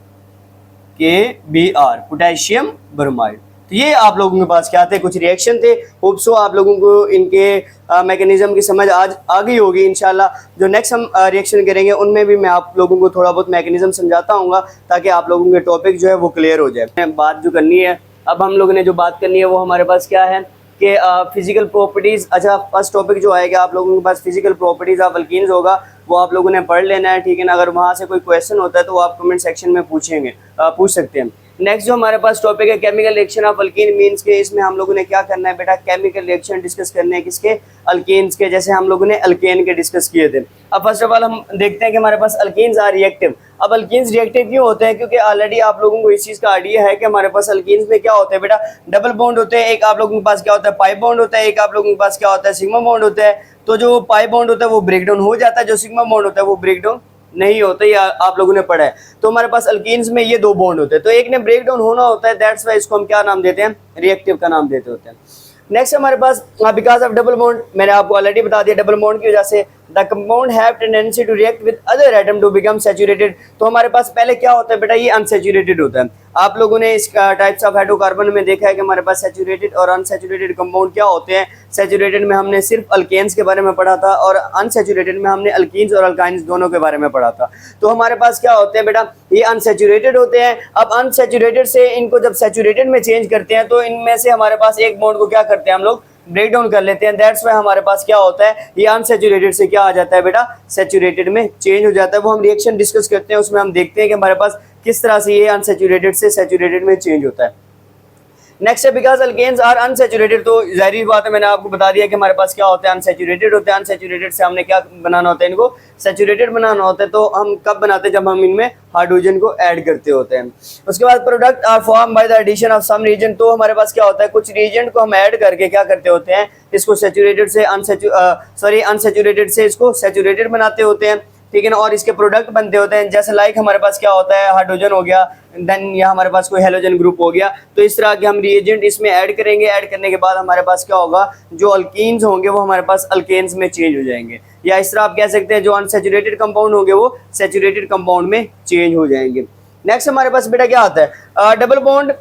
KBr, पोटेशियम ब्रोमाइड। तो ये आप लोगों के पास क्या थे, कुछ रिएक्शन थे। होप सो आप लोगों को इनके मैकेनिज्म की समझ आज आ गई होगी। इंशाल्लाह जो नेक्स्ट हम रिएक्शन करेंगे उनमें भी मैं आप लोगों को थोड़ा बहुत मैकेनिज्म समझाता हूँ, ताकि आप लोगों के टॉपिक जो है वो क्लियर हो जाए। बात जो करनी है, अब हम लोगों ने जो बात करनी है वो हमारे पास क्या है कि फिजिकल प्रॉपर्टीज। अच्छा, फर्स्ट टॉपिक जो आएगा आप लोगों के पास फिजिकल प्रॉपर्टीज ऑफ अल्कीन्स होगा, वो आप लोगों ने पढ़ लेना है, ठीक है ना। अगर वहाँ से कोई क्वेश्चन होता है तो वो आप कमेंट सेक्शन में पूछ सकते हैं। नेक्स्ट जो हमारे पास टॉपिक है chemical reaction of alkyne means के, इसमें हम लोगों ने क्या करना है बेटा, केमिकल रिएक्शन डिस्कस करने हैं किसके, अल्कीन्स के, जैसे हम लोगों ने अल्केन के डिस्कस किए थे। अब फर्स्ट ऑफ ऑल हम देखते हैं कि हमारे पास अल्कीन्स आर रिएक्टिव। अब अल्कीन्स रिएक्टिव क्यों होते हैं, क्योंकि ऑलरेडी आप लोगों को इस चीज का आइडिया है कि हमारे पास अल्कीन्स में क्या होता है बेटा, डबल बॉन्ड होते हैं। एक आप लोगों के पास क्या होता है, पाई बॉन्ड होता है, एक आप लोगों के पास क्या होता है, सिग्मा बॉन्ड होता है। तो जो पाई बॉन्ड होता है वो ब्रेक डाउन हो जाता है, जो सिग्मा बॉन्ड होता है वो ब्रेक डाउन नहीं होता, ये आप लोगों ने पढ़ा है। तो हमारे पास अल्कीन्स में ये दो बॉन्ड होते हैं, तो एक ने ब्रेक डाउन होना होता है, दैट्स व्हाई इसको हम क्या नाम देते हैं, रिएक्टिव का नाम देते होते हैं। नेक्स्ट हमारे पास बिकॉज ऑफ डबल बॉन्ड, मैंने आपको ऑलरेडी बता दिया, डबल बॉन्ड की वजह से the compound have tendency to react with other atom to become saturated. तो हमारे पास पहले क्या होता है बेटा, ये अनसैचुरेटेड होता है। आप लोगों ने इस टाइप्स ऑफ हाइड्रोकार्बन में देखा है कि हमारे पास सैचुरेटेड और अनसैचुरेटेड कंपाउंड क्या होते हैं। सैचुरेटेड में हमने सिर्फ अल्केन्स के बारे में पढ़ा था और अनसैचुरेटेड में हमने अल्कीन्स और अल्काइन्स दोनों के बारे में पढ़ा था। तो हमारे पास क्या होते हैं बेटा, ये अनसैचुरेटेड होते हैं। अब अनसैचुरेटेड से इनको जब सैचुरेटेड में चेंज करते हैं तो इनमें से हमारे पास एक बॉन्ड को क्या करते हैं हम लोग, ब्रेक डाउन कर लेते हैं। दैट्स व्हाई हमारे पास क्या होता है, ये अनसैचुरेटेड से क्या आ जाता है बेटा, सैचुरेटेड में चेंज हो जाता है। वो हम रिएक्शन डिस्कस करते हैं, उसमें हम देखते हैं कि हमारे पास किस तरह से ये अनसैचुरेटेड से सैचुरेटेड में चेंज होता है। नेक्स्ट है बिकॉज अल्केन्स आर अनसैचुरेटेड। तो जाहिर बात है, मैंने आपको बता दिया कि हमारे पास क्या होता है, अनसैचुरेटेड होते हैं। अनसैचुरेटेड से हमने क्या बनाना होता है, इनको सैचुरेटेड बनाना होता है। तो हम कब बनाते हैं, जब हम इनमें हाइड्रोजन को ऐड करते होते हैं। उसके बाद product are form by the addition of some reagent. तो हमारे पास क्या होता है, कुछ रीजन को हम ऐड करके क्या करते होते हैं, इसको सैचुरेटेड से अनसैचुरेटेड से इसको सैचुरेटेड बनाते होते हैं, ठीक है ना। और इसके प्रोडक्ट बनते होते हैं, जैसे लाइक हमारे पास क्या होता है, हाइड्रोजन हो गया, देन यहाँ हमारे पास कोई हेलोजन ग्रुप हो गया। तो इस तरह के हम रिएजेंट इसमें ऐड करेंगे। ऐड करने के बाद हमारे पास क्या होगा, जो अल्कीन्स होंगे वो हमारे पास अल्केन्स में चेंज हो जाएंगे, या इस तरह आप कह सकते हैं जो अनसैचुरेटेड कंपाउंड होंगे वो सैचुरेटेड कंपाउंड में चेंज हो जाएंगे। नेक्स्ट हमारे पास बेटा क्या आता है, double bond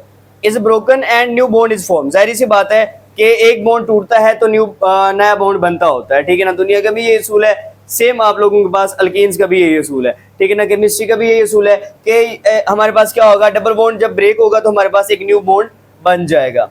is broken and new bond is form. जाहिर सी बात है कि एक बॉन्ड टूटता है तो नया बॉन्ड बनता होता है, ठीक है ना। दुनिया का भी ये असूल है, सेम आप लोगों के पास अल्कीन्स का भी यही असूल है, ठीक है ना। केमिस्ट्री का भी यही असूल है कि हमारे पास क्या होगा, डबल बॉन्ड जब ब्रेक होगा तो हमारे पास एक न्यू बॉन्ड बन जाएगा।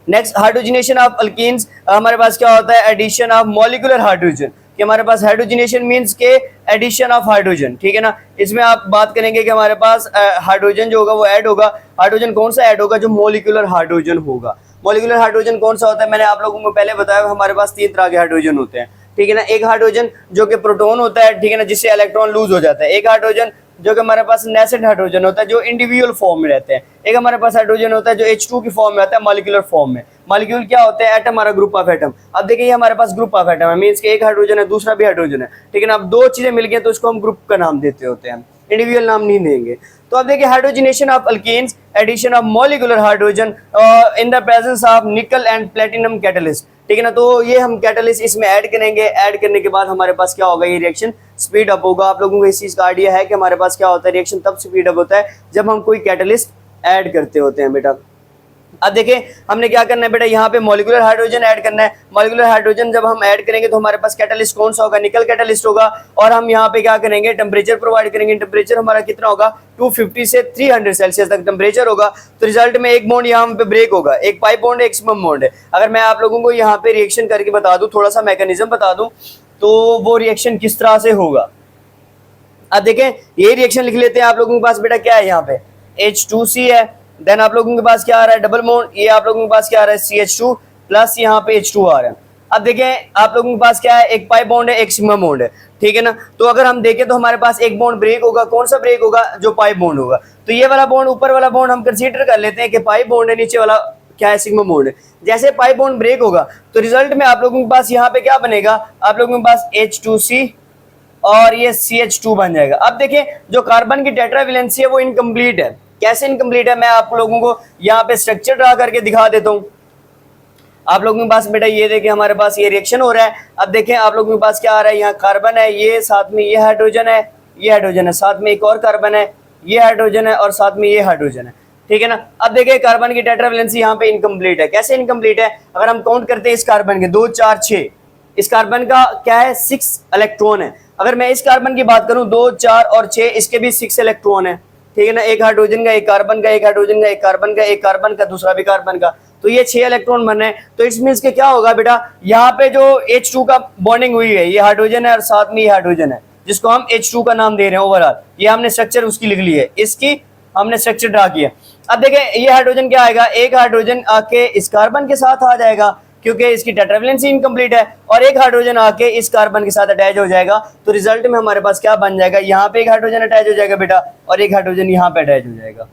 नेक्स्ट हाइड्रोजनेशन ऑफ अल्कीन्स, हमारे पास क्या होता है, एडिशन ऑफ मॉलिक्यूलर हाइड्रोजन। कि हमारे पास हाइड्रोजनेशन मींस के एडिशन ऑफ हाइड्रोजन, ठीक है ना। इसमें आप बात करेंगे कि हमारे पास हाइड्रोजन जो होगा वो ऐड होगा। हाइड्रोजन कौन सा ऐड होगा, जो मॉलिक्यूलर हाइड्रोजन होगा। मॉलिक्यूलर हाइड्रोजन कौन सा होता है, मैंने आप लोगों को पहले बताया, हमारे पास 3 तरह के हाइड्रोजन होते हैं, ठीक है ना। एक हाइड्रोजन जो कि प्रोटॉन होता है, ठीक है ना, जिससे इलेक्ट्रॉन लूज हो जाता है। एक हाइड्रोजन जो कि हमारे पास नेसेंट हाइड्रोजन होता है, जो इंडिविजुअल फॉर्म में रहते हैं। एक हमारे पास हाइड्रोजन होता है जो H2 की फॉर्म में आता है, मॉलिक्यूलर फॉर्म में। मॉलिक्यूल क्या होते हैं, एटम, हमारा ग्रुप ऑफ एटम। अब देखिए ये हमारे पास ग्रुप ऑफ एटम है, मींस कि एक हाइड्रोजन है दूसरा भी हाइड्रोजन है, ठीक है ना। अब 2 चीजें मिल गई तो उसको हम ग्रुप का नाम देते होते हैं, इंडिविजुअल नाम नहीं देंगे। तो अब देखिए hydrogenation of alkynes, addition of molecular hydrogen in the presence of nickel and platinum catalyst, ठीक है ना। तो ये हम कैटलिस्ट इसमें ऐड करेंगे। ऐड करने के बाद हमारे पास क्या होगा, ये रिएक्शन स्पीड अप होगा। आप लोगों को इस चीज का आइडिया है कि हमारे पास क्या होता है, रिएक्शन तब स्पीड अप होता है जब हम कोई कैटलिस्ट ऐड करते होते हैं बेटा। अब देखें हमने क्या करना है बेटा, यहाँ पे मॉलिक्यूलर हाइड्रोजन ऐड करना है। मॉलिक्यूलर हाइड्रोजन जब हम ऐड करेंगे तो हमारे पास कैटलिस्ट कौन सा होगा, निकल कैटलिस्ट होगा। और हम यहाँ पे क्या करेंगे, टेम्परेचर प्रोवाइड करेंगे। टेम्परेचर हमारा कितना होगा, 250 से 300 सेल्सियस तक टेम्परेचर होगा। तो रिजल्ट में एक बॉन्ड यहाँ पे ब्रेक होगा, एक पाई बॉन्ड है, एक सिग्मा बॉन्ड है। अगर मैं आप लोगों को यहाँ पे रिएक्शन करके बता दूं, थोड़ा सा मैकेनिज्म बता दूं, तो वो रिएक्शन किस तरह से होगा। अब देखें ये रिएक्शन लिख लेते हैं। आप लोगों के पास बेटा क्या है, यहाँ पे H2C है, देन आप लोगों के पास क्या आ रहा है, डबल बॉन्ड। ये आप लोगों के पास क्या आ रहा है, CH2 प्लस यहाँ पे H2 आ रहा है। अब देखें आप लोगों के पास क्या है, एक पाई बॉन्ड है, एक सिग्मा बॉन्ड है, ठीक है ना। तो अगर हम देखें तो हमारे पास एक बॉन्ड ब्रेक होगा, कौन सा ब्रेक होगा, जो पाई बॉन्ड होगा। तो ये वाला बॉन्ड, ऊपर वाला बॉन्ड हम कंसीडर कर लेते हैं कि पाई बॉन्ड है, नीचे वाला क्या है, सिग्मा बॉन्ड है। जैसे पाई बॉन्ड ब्रेक होगा तो रिजल्ट में आप लोगों के पास यहाँ पे क्या बनेगा, आप लोगों के पास H2C और ये CH2 बन जाएगा। अब देखिए जो कार्बन की टेट्रा वैलेंसी है वो इनकम्प्लीट है। कैसे इनकम्प्लीट है, मैं आप लोगों को यहाँ पे स्ट्रक्चर ड्रा करके दिखा देता हूँ। आप लोगों के पास बेटा ये देखिए हमारे पास ये रिएक्शन हो रहा है। अब देखें आप लोगों के पास क्या आ रहा है, यहाँ कार्बन है, ये साथ में ये हाइड्रोजन है, ये हाइड्रोजन है, साथ में एक और कार्बन है, ये हाइड्रोजन है और साथ में ये हाइड्रोजन है, ठीक है ना। अब देखिए कार्बन की टेट्रा वैलेंसी यहाँ पे इनकम्प्लीट है। कैसे इनकम्प्लीट है, अगर हम काउंट करते हैं इस कार्बन के 2 4 6, इस कार्बन का क्या है 6 इलेक्ट्रॉन है। अगर मैं इस कार्बन की बात करूं 2 4 और 6, इसके भी 6 इलेक्ट्रॉन है, ठीक है ना। एक हाइड्रोजन का, एक कार्बन का, एक हाइड्रोजन का, एक कार्बन का, एक कार्बन का, दूसरा भी कार्बन का, तो ये 6 इलेक्ट्रॉन बन रहे हैं। तो इट्स मींस के क्या होगा बेटा, यहाँ पे जो H2 का बॉन्डिंग हुई है, ये हाइड्रोजन है और साथ में ये हाइड्रोजन है, जिसको हम H2 का नाम दे रहे हैं ओवरऑल। ये हमने स्ट्रक्चर उसकी लिख ली है, इसकी हमने स्ट्रक्चर ड्रा किया। अब देखें ये हाइड्रोजन क्या आएगा, एक हाइड्रोजन आके इस कार्बन के साथ आ जाएगा क्योंकि इसकी टेट्रा वैलेंसी इनकम्प्लीट है, और एक हाइड्रोजन आके इस कार्बन के साथ अटैच हो जाएगा। तो रिजल्ट में हमारे पास क्या बन जाएगा, यहाँ पे एक हाइड्रोजन अटैच हो जाएगा बेटा, और एक हाइड्रोजन यहाँ पे अटैच हो जाएगा।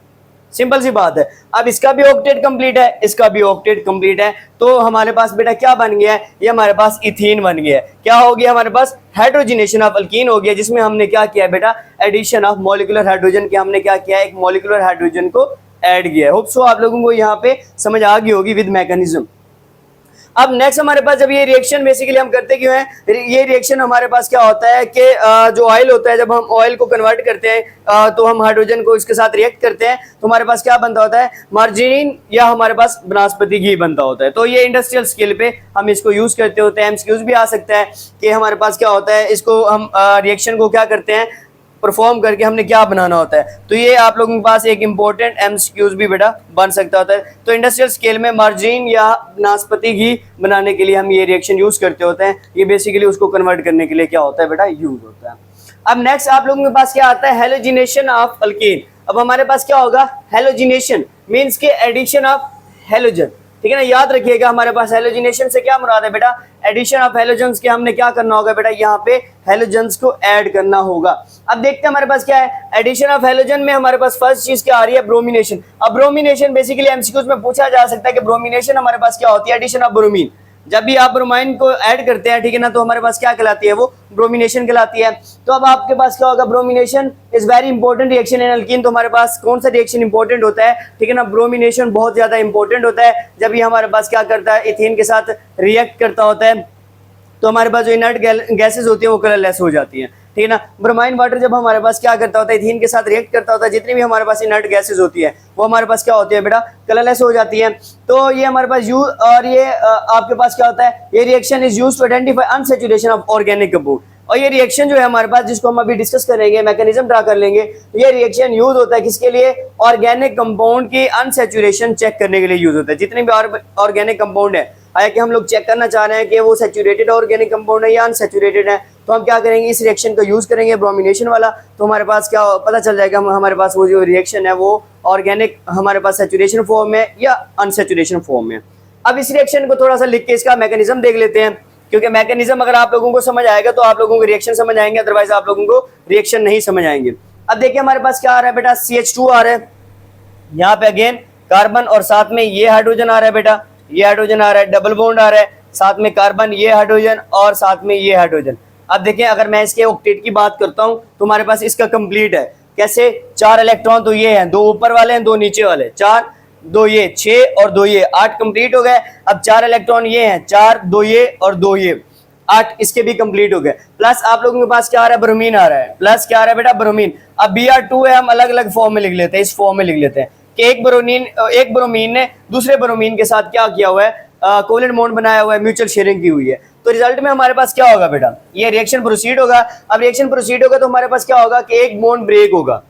सिंपल सी बात है। अब इसका भी ऑक्टेट कंप्लीट है, इसका भी ऑक्टेट कंप्लीट है, तो हमारे पास बेटा क्या बन गया है, ये हमारे पास इथीन बन गया है। क्या हो गया, हमारे पास हाइड्रोजनेशन ऑफ अल्कीन हो गया, जिसमें हमने क्या किया है बेटा, एडिशन ऑफ मॉलिक्यूलर हाइड्रोजन के हमने क्या किया है, एक मॉलिक्यूलर हाइड्रोजन को ऐड किया है। होप सो आप लोगों को यहाँ पे समझ आ गई होगी विद मैकेनिज्म। अब नेक्स्ट हमारे पास जब ये रिएक्शन बेसिकली हम करते क्यों हैं, ये रिएक्शन हमारे पास क्या होता है कि जो ऑयल होता है, जब हम ऑयल को कन्वर्ट करते हैं तो हम हाइड्रोजन को इसके साथ रिएक्ट करते हैं, तो हमारे पास क्या बनता होता है, मार्जिन या हमारे पास वनस्पति घी बनता होता है। तो ये इंडस्ट्रियल स्केल पे हम इसको यूज करते होते हैं। एमसीक्यूज भी आ सकता है कि हमारे पास क्या होता है, इसको हम रिएक्शन को क्या करते हैं, परफॉर्म करके हमने क्या बनाना होता है। तो ये आप लोगों के पास एक इंपॉर्टेंट एमसीक्यूज भी बेटा बन सकता होता है। तो इंडस्ट्रियल स्केल में मार्जिन या नाशपाती घी बनाने के लिए हम ये रिएक्शन यूज करते होते हैं। ये बेसिकली उसको कन्वर्ट करने के लिए क्या होता है बेटा, यूज होता है। अब नेक्स्ट आप लोगों के पास क्या आता है, हेलोजिनेशन ऑफ अल्कीन। अब हमारे पास क्या होगा, हेलोजिनेशन मीन्स के एडिशन ऑफ हेलोजन, ठीक है ना। याद रखिएगा हमारे पास हेलोजिनेशन से क्या मुराद है बेटा, एडिशन ऑफ हेलोजन्स के हमने क्या करना होगा बेटा, यहाँ पे हेलोजन्स को ऐड करना होगा। अब देखते हैं हमारे पास क्या है, एडिशन ऑफ हेलोजन में हमारे पास फर्स्ट चीज क्या आ रही है, ब्रोमिनेशन। अब ब्रोमिनेशन बेसिकली एमसीक्यूज में पूछा जा सकता है कि ब्रोमिनेशन हमारे पास क्या होती है, एडिशन ऑफ ब्रोमीन। जब भी आप ब्रोमाइन को ऐड करते हैं, ठीक है ना, तो हमारे पास क्या कहलाती है, वो ब्रोमिनेशन कहलाती है। तो अब आपके पास क्या होगा, bromination is very important reaction in alkyne. तो हमारे पास कौन सा रिएक्शन इंपॉर्टेंट होता है, ठीक है ना, ब्रोमिनेशन बहुत ज्यादा इंपॉर्टेंट होता है। जब ये हमारे पास क्या करता है, इथेन के साथ रिएक्ट करता होता है, तो हमारे पास जो इनर्ट गैसेज होती है वो कलरलेस हो जाती हैं, ठीक है ना। ब्रोमाइन वाटर जब हमारे पास क्या करता होता है, इथेन के साथ रिएक्ट करता होता है, जितनी भी हमारे पास इनर्ट गैसेज होती है वो हमारे पास क्या होती है बेटा, कलरलेस हो जाती है। तो ये हमारे पास यूज, और ये आपके पास क्या होता है, ये reaction is used to identify unsaturation of organic compound. और ये रिएक्शन जो है हमारे पास, जिसको हम अभी डिस्कस करेंगे, मैकेनिज्म ड्रा कर लेंगे, ये रिएक्शन यूज होता है किसके लिए, ऑर्गेनिक कंपाउंड की अनसैचुरेशन चेक करने के लिए यूज होता है। जितने भी ऑर्गेनिक कंपाउंड है, हालांकि हम लोग चेक करना चाह रहे हैं कि वो सैचुरेटेड ऑर्गेनिक कंपाउंड है या अनसैचुरेटेड है, तो हम क्या करेंगे, इस रिएक्शन का यूज करेंगे ब्रोमिनेशन वाला। तो हमारे पास क्या पता चल जाएगा, हमारे पास वो जो रिएक्शन है वो ऑर्गेनिक हमारे पास सैचुरेशन फॉर्म में या अनसैचुरेशन फॉर्म में। अब इस रिएक्शन को थोड़ा सा लिख के इसका मैकेनिज्म देख लेते हैं, क्योंकि मैकेनिज्म अगर आप लोगों को समझ आएगा तो आप लोगों को रिएक्शन समझ आएंगे, अदरवाइज आप लोगों को रिएक्शन नहीं समझ आएंगे। अब देखिए हमारे पास क्या आ रहा है बेटा, CH2 आ रहा है, यहाँ पे अगेन कार्बन और साथ में ये हाइड्रोजन आ रहा है बेटा, ये हाइड्रोजन आ रहा है, डबल बॉन्ड आ रहा है, साथ में कार्बन, ये हाइड्रोजन और साथ में ये हाइड्रोजन। अब देखिए अगर मैं इसके ऑक्टेट की बात करता हूं तो हमारे पास इसका कंप्लीट है। कैसे, 4 इलेक्ट्रॉन तो ये हैं, 2 ऊपर वाले हैं, 2 नीचे वाले, 4 2 ये 6 और 2 ये 8 कंप्लीट हो गए। अब 4 इलेक्ट्रॉन ये हैं, 4 2 ये और 2 ये 8, इसके भी कंप्लीट हो गए। प्लस आप लोगों के पास क्या आ रहा है, ब्रोमीन आ रहा है, प्लस क्या आ रहा है बेटा, ब्रोमीन। अब Br2 है, हम अलग अलग फॉर्म में लिख लेते हैं, इस फॉर्म में लिख लेते हैं कि एक ब्रोमीन ने दूसरे ब्रोमीन के साथ क्या किया हुआ है, कोवलेंट बॉन्ड बनाया हुआ है, म्यूचुअल शेयरिंग की हुई है। तो रिजल्ट में हमारे पास क्या होगा बेटा, ये रिएक्शन प्रोसीड होगा। अब रिएक्शन प्रोसीड होगा तो हमारे पास क्या होगा कि एक बॉन्ड ब्रेक होगा,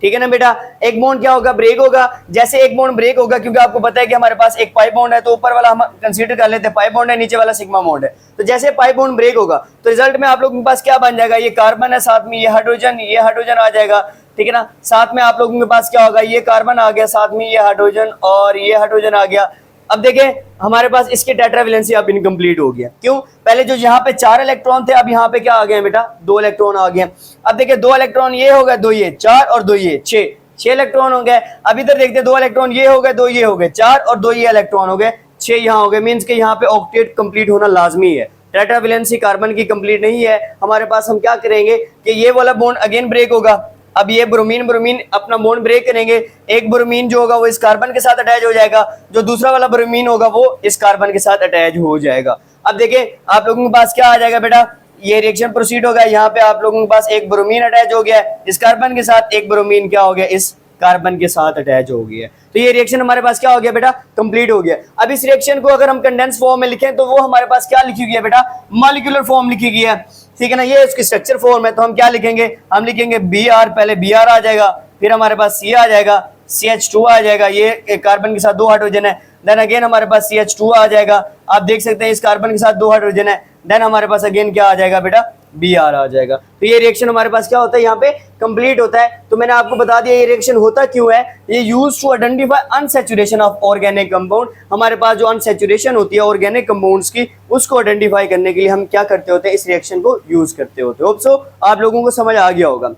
ठीक है ना बेटा, एक बॉन्ड क्या होगा, ब्रेक होगा। जैसे एक बॉन्ड ब्रेक होगा, क्योंकि आपको पता है कि हमारे पास एक पाई बॉन्ड है, तो ऊपर वाला हम कंसीडर कर लेते हैं पाई बॉन्ड है, नीचे वाला सिग्मा बॉन्ड है। तो जैसे पाई बॉन्ड ब्रेक होगा तो रिजल्ट में आप लोगों के पास क्या बन जाएगा, ये कार्बन है, साथ में ये हाइड्रोजन आ जाएगा, ठीक है ना। साथ में आप लोगों के पास क्या होगा, ये कार्बन आ गया, साथ में ये हाइड्रोजन और ये हाइड्रोजन आ गया। अब देखें हमारे पास इसकी टेट्रावेलेंसी अब इनकम्प्लीट हो गया। क्यों? पहले जो यहाँ पे 4 इलेक्ट्रॉन थे, अब यहाँ पे क्या आ गए बेटा, 2 इलेक्ट्रॉन आ गए। अब देखिए 2 इलेक्ट्रॉन ये हो गए, 2 ये, 4 और 2 ये, 6 इलेक्ट्रॉन हो गए। अब इधर देखते 2 इलेक्ट्रॉन ये हो गए, 2 ये हो गए, 4 और 2 ये इलेक्ट्रॉन हो गए, 6 यहाँ हो गए। मीन्स के यहाँ पे ऑक्टेट कंप्लीट होना लाजमी है। टेट्रावेलेंसी कार्बन की कंप्लीट नहीं है हमारे पास। हम क्या करेंगे कि ये वाला बॉन्ड अगेन ब्रेक होगा। अब ये ब्रोमीन ब्रोमीन अपना बॉन्ड ब्रेक करेंगे। एक ब्रोमीन जो होगा वो इस कार्बन के साथ अटैच हो जाएगा, जो दूसरा वाला ब्रोमीन होगा वो इस कार्बन के साथ अटैच हो जाएगा। अब देखें आप लोगों के पास क्या आ जाएगा बेटा, ये रिएक्शन प्रोसीड होगा। यहाँ पे आप लोगों के पास एक ब्रोमीन अटैच हो गया है इस कार्बन के साथ, एक ब्रोमीन क्या हो गया, इस कार्बन के साथ अटैच हो गया। तो ये रिएक्शन हमारे पास क्या हो गया बेटा, कंप्लीट हो गया। अब इस रिएक्शन को अगर हम कंडेंस फॉर्म में लिखें तो वो हमारे पास क्या लिखी गई है बेटा, मॉलिक्यूलर फॉर्म लिखी गई है, ठीक है ना। ये इसकी स्ट्रक्चर फॉर्म है। तो हम क्या लिखेंगे, हम लिखेंगे Br, पहले Br आ जाएगा, फिर हमारे पास C आ जाएगा, CH2 आ जाएगा, ये कार्बन के साथ 2 हाइड्रोजन है। देन अगेन हमारे पास CH2 आ जाएगा। आप देख सकते हैं इस कार्बन के साथ 2 हाइड्रोजन है। देन हमारे पास अगेन क्या आ जाएगा बेटा, Br आ जाएगा। तो ये रिएक्शन हमारे पास क्या होता है, यहाँ पे कंप्लीट होता है। तो मैंने आपको बता दिया ये रिएक्शन होता क्यों है। ये use to identify unsaturation of organic compound. हमारे पास जो अनसैचुरेशन होती है ऑर्गेनिक कंपाउंड्स की, उसको आइडेंटिफाई करने के लिए हम क्या करते होते हैं, इस रिएक्शन को यूज करते होते हैं। होप सो आप लोगों को समझ आ गया होगा।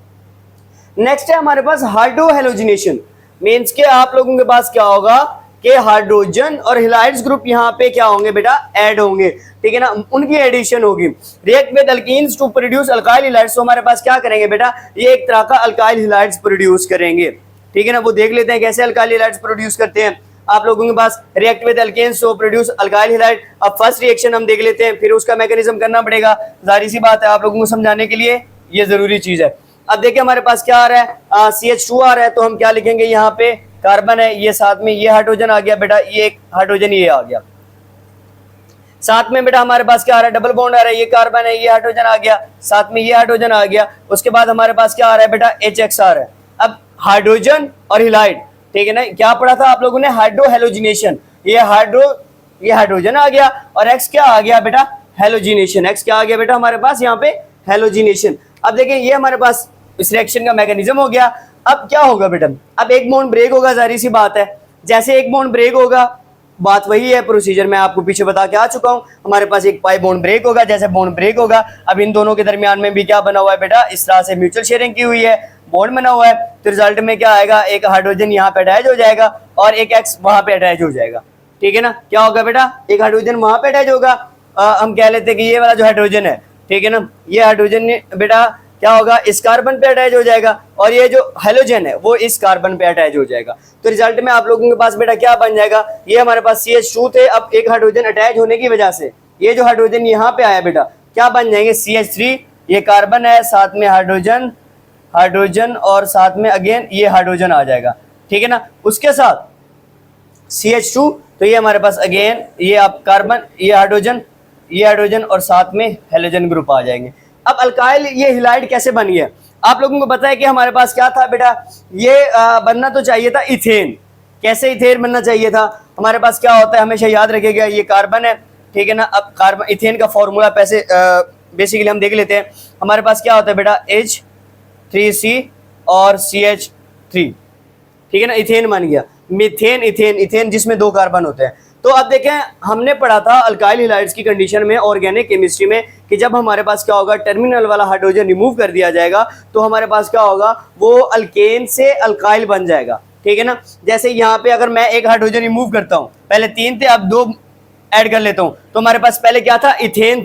नेक्स्ट है हमारे पास हाइड्रोहेलोजिनेशन। मीन्स के आप लोगों के पास क्या होगा कि हाइड्रोजन और हैलाइड्स ग्रुप यहाँ पे क्या होंगे बेटा, ऐड होंगे, ठीक है ना, उनकी एडिशन होगी। React with alkynes to produce alkyl halides. तो हमारे पास क्या करेंगे बेटा, ये एक तरह का अल्काइल हैलाइड्स प्रोड्यूस करेंगे, ठीक है ना। वो देख लेते हैं कैसे अल्काइल हैलाइड्स प्रोड्यूस करते हैं। आप लोगों के पास react with alkenes to produce alkyl halide. अब फर्स्ट रिएक्शन हम देख लेते हैं, फिर उसका मैकेनिज्म करना पड़ेगा, जाहिर सी बात है आप लोगों को समझाने के लिए ये जरूरी चीज है। अब देखिए हमारे पास क्या आ रहा है, CH2 आ रहा है। तो हम क्या लिखेंगे, यहाँ पे कार्बन है, ये साथ में ये हाइड्रोजन आ गया बेटा, ये एक हाइड्रोजन ये आ गया। साथ में बेटा हमारे पास क्या आ रहा है, डबल बॉन्ड आ रहा है, ये कार्बन है, ये हाइड्रोजन आ गया, साथ में ये हाइड्रोजन आ गया। उसके बाद हमारे पास क्या आ रहा है बेटा, HX आ रहा है। अब हाइड्रोजन और हैलाइड, ठीक है ना, क्या पढ़ा था आप लोगों ने, हाइड्रोहेलोजिनेशन। ये हाइड्रोजन आ गया और X क्या आ गया बेटा, हेलोजिनेशन। X क्या आ गया बेटा हमारे पास यहाँ पे, हेलोजिनेशन। अब देखिए ये हमारे पास इस रिएक्शन का मैकेनिज्म हो गया। अब क्या होगा बेटा, अब एक बॉन्ड ब्रेक होगा, जाहिर सी बात है। जैसे एक बॉन्ड ब्रेक होगा, बात वही है, प्रोसीजर मैं आपको पीछे बता के आ चुका हूं। हमारे पास एक पाई बॉन्ड ब्रेक होगा, जैसे बॉन्ड ब्रेक होगा अब इन दोनों के दरमियान में भी क्या बना हुआ है बेटा, इस तरह से म्यूचुअल शेयरिंग की हुई है, बॉन्ड बना हुआ है। तो रिजल्ट में क्या आएगा, एक हाइड्रोजन यहाँ पे अटैच हो जाएगा और एक X वहां पे अटैच हो जाएगा, ठीक है ना। क्या होगा बेटा, एक हाइड्रोजन वहां पे अटैच होगा। हम कह लेते हैं कि ये वाला जो हाइड्रोजन है, ठीक है ना, ये हाइड्रोजन बेटा क्या होगा, इस कार्बन पे अटैच हो जाएगा और ये जो हेलोजन है वो इस कार्बन पे अटैच हो जाएगा। तो रिजल्ट में आप लोगों के पास बेटा क्या बन जाएगा, ये हमारे पास CH2 थे, अब एक हाइड्रोजन अटैच होने की वजह से ये जो हाइड्रोजन यहाँ पे आया बेटा क्या बन जाएंगे, CH3, ये कार्बन है, साथ में हाइड्रोजन और साथ में अगेन ये हाइड्रोजन आ जाएगा, ठीक है ना। उसके साथ CH2, तो ये हमारे पास अगेन ये आप कार्बन, ये हाइड्रोजन और साथ में हेलोजन ग्रुप आ जाएंगे। अब अल्काइल ये हैलाइड कैसे बन गया, आप लोगों को पता है कि हमारे पास क्या था बेटा, ये बनना तो चाहिए था इथेन। कैसे इथेन बनना चाहिए था, हमारे पास क्या होता है, हमेशा याद रखिएगा, ये कार्बन है, ठीक है ना। अब कार्बन इथेन का फॉर्मूला पैसे बेसिकली हम देख लेते हैं। हमारे पास क्या होता है बेटा, H3C और CH3, ठीक है ना, इथेन बन गया। मीथेन, इथेन जिसमें 2 कार्बन होते हैं। तो अब देखें हमने पढ़ा था अल्काइल हैलाइड्स की कंडीशन में ऑर्गेनिक केमिस्ट्री में कि जब हमारे पास क्या होगा, टर्मिनल वाला हाइड्रोजन रिमूव कर दिया जाएगा तो हमारे पास क्या होगा, वो अल्केन से अल्काइल बन जाएगा, ठीक है ना। जैसे यहाँ पे अगर मैं एक हाइड्रोजन रिमूव करता हूँ, पहले 3 थे अब 2 ऐड कर लेता हूँ, तो हमारे पास पहले क्या था, इथेन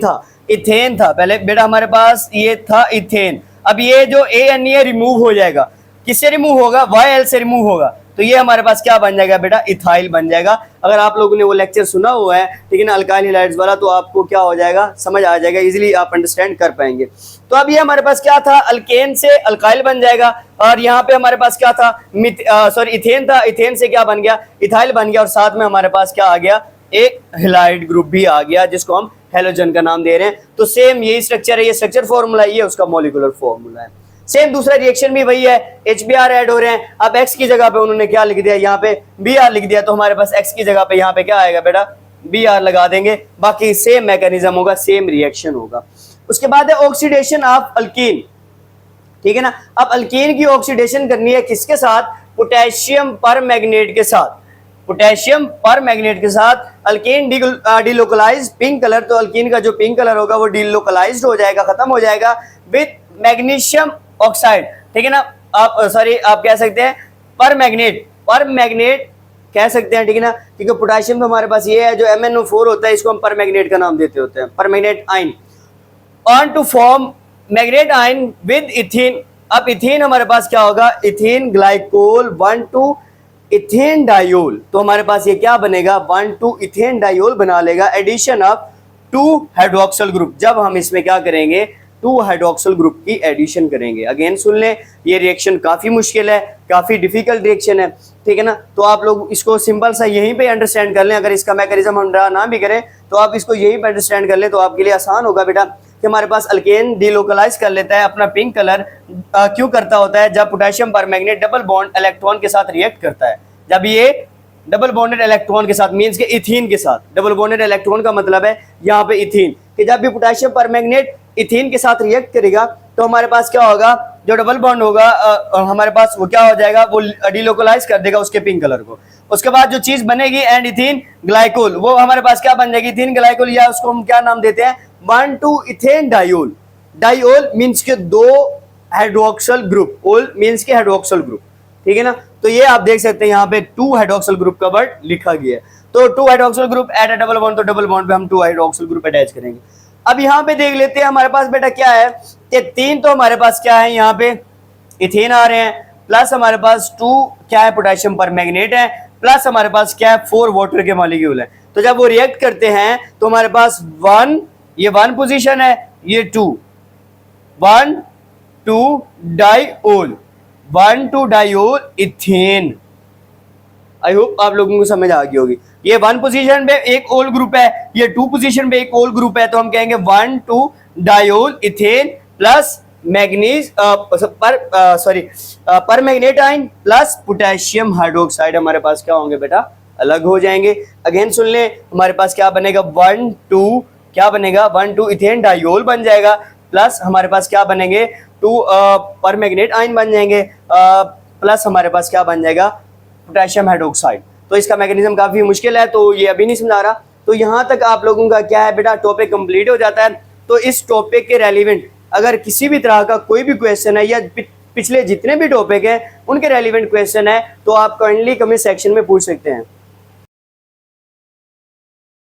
था पहले बेटा, हमारे पास ये था इथेन। अब ये जो ANA रिमूव हो जाएगा, किससे रिमूव होगा, YL से रिमूव होगा, तो ये हमारे पास क्या बन जाएगा बेटा, इथाइल बन जाएगा। अगर आप लोगों ने वो लेक्चर सुना हुआ है, ठीक है ना, अल्काइल हैलाइड्स वाला, तो आपको क्या हो जाएगा, समझ आ जाएगा, इजीली आप अंडरस्टैंड कर पाएंगे। तो अब ये हमारे पास क्या था, अल्केन से अल्काइल बन जाएगा और यहाँ पे हमारे पास क्या था, इथेन था, इथेन से क्या बन गया, इथाइल बन गया और साथ में हमारे पास क्या आ गया, एक हैलाइड ग्रुप भी आ गया जिसको हम हेलोजन का नाम दे रहे हैं। तो सेम यही स्ट्रक्चर है, ये स्ट्रक्चर फॉर्मूला ये उसका मॉलिक्यूलर फॉर्मूला है। सेम दूसरा रिएक्शन भी वही है, HBr ऐड हो रहे हैं। अब X की जगह पे उन्होंने क्या लिख दिया, यहाँ पे Br लिख दिया, तो हमारे पास X की जगह पे यहाँ पे क्या आएगा बेटा, Br लगा देंगे। बाकी सेम मैकेनिज्म होगा, सेम रिएक्शन होगा। उसके बाद है ऑक्सीडेशन ऑफ अल्कीन, ठीक है ना। अब अल्कीन की ऑक्सीडेशन करनी है किसके साथ, पोटेशियम परमैंगनेट के साथ। पोटेशियम पर मैग्नेट के साथ अल्केन डिलोकलाइज पिंक कलर, तो अल्कीन का जो पिंक कलर होगा वो डिलोकलाइज्ड हो जाएगा, खत्म हो जाएगा विद मैग्नीशियम ऑक्साइड, ठीक है ना। आप सॉरी आप कह सकते हैं पर मैग्नेट कह सकते हैं, ठीक है ना, क्योंकि पोटेशियम तो हमारे पास ये है, जो MnO4 होता है इसको हम पर मैग्नेट का नाम देते होते हैं, पर magnet ion on to form magnet ion with ethene. अब इथीन हमारे पास क्या होगा, इथीन ग्लाइकोल 1,2 इथेन डायोल, तो हमारे पास ये क्या बनेगा 1,2 इथेन डायोल बना लेगा, एडिशन ऑफ 2 हाइड्रोक्सिल ग्रुप। जब हम इसमें क्या करेंगे 2 हाइड्रोक्सिल ग्रुप की एडिशन करेंगे। अगेन सुन लें, ये रिएक्शन काफी मुश्किल है, काफी डिफिकल्ट रिएक्शन है, ठीक है ना। तो आप लोग इसको सिंपल सा यहीं पे अंडरस्टैंड कर लें, अगर इसका मैकेनिज्म हम ड्रा ना भी करें तो आप इसको यहीं पे अंडरस्टैंड कर लें, तो आपके लिए आसान होगा बेटा कि हमारे पास अल्केन डिलोकलाइज कर लेता है अपना पिंक कलर, क्यों करता होता है, जब पोटेशियम पर मैग्नेट डबल बॉन्ड इलेक्ट्रॉन के साथ रिएक्ट करता है। जब ये डबल बॉन्डेड इलेक्ट्रॉन के साथ मींस के इथीन के साथ, डबल बॉन्डेड इलेक्ट्रॉन का मतलब है यहाँ पे इथीन, कि जब भी पोटेशियम पर मैग्नेट इथीन के साथ रिएक्ट करेगा तो हमारे पास क्या होगा, जो डबल बॉन्ड होगा हमारे पास वो क्या हो जाएगा, वो डिलोकलाइज कर देगा उसके पिंक कलर को। उसके बाद जो चीज बनेगी एंड इथीन ग्लाइकोल, वो हमारे पास क्या बन जाएगी, इथीन ग्लाइकोल, या उसको हम क्या नाम देते हैं 1,2 इथेन डायोल। डायोल मींस के 2 हाइड्रोक्सिल ग्रुप, ओल मींस के हाइड्रोक्सिल ग्रुप, ठीक है ना। तो ये आप देख सकते हैं यहाँ पे 2 हाइड्रोक्सिल ग्रुप का वर्ड लिखा गया है। तो 2 hydroxyl group at a double bond, तो डबल बॉन्ड पे हम 2 हाइड्रोक्सिल ग्रुप अटैच करेंगे। अब यहाँ पे देख लेते हैं हमारे पास बेटा क्या है कि 3 तो हमारे पास क्या है, यहाँ पे इथेन आ रहे हैं, प्लस हमारे पास 2 क्या है पोटेशियम पर मैग्नेट है, प्लस हमारे पास क्या है 4 वाटर के मॉलिक्यूल है। तो जब वो रिएक्ट करते हैं तो हमारे पास 1, ये 1 पोजीशन है, ये 2, 1 2 diol, 1,2 diol ethane. I hope आप लोगों को समझ आ गई होगी। ये 1 पोजीशन पे एक ओल ग्रुप है, ये 2 पोजीशन पे एक ओल ग्रुप है, तो हम कहेंगे 1,2 डायोल इथेन प्लस मैग्नीज पर magnet ion plus potassium hydroxide हमारे पास क्या होंगे बेटा, अलग हो जाएंगे। अगेन सुन ले, हमारे पास क्या बनेगा 1,2 क्या बनेगा 1,2 इथेन डायोल बन जाएगा, प्लस हमारे पास क्या बनेंगे 2 पर मैग्नेट आयन बन जाएंगे, प्लस हमारे पास क्या बन जाएगा पोटेशियम हाइड्रोक्साइड। तो इसका मैकेनिज्म काफी मुश्किल है, तो ये अभी नहीं समझा रहा। तो यहाँ तक आप लोगों का क्या है बेटा, टॉपिक कंप्लीट हो जाता है। तो इस टॉपिक के रेलिवेंट अगर किसी भी तरह का कोई भी क्वेश्चन है, या पिछले जितने भी टॉपिक हैं उनके रेलिवेंट क्वेश्चन है, तो आप काइंडली कमेंट सेक्शन में पूछ सकते हैं।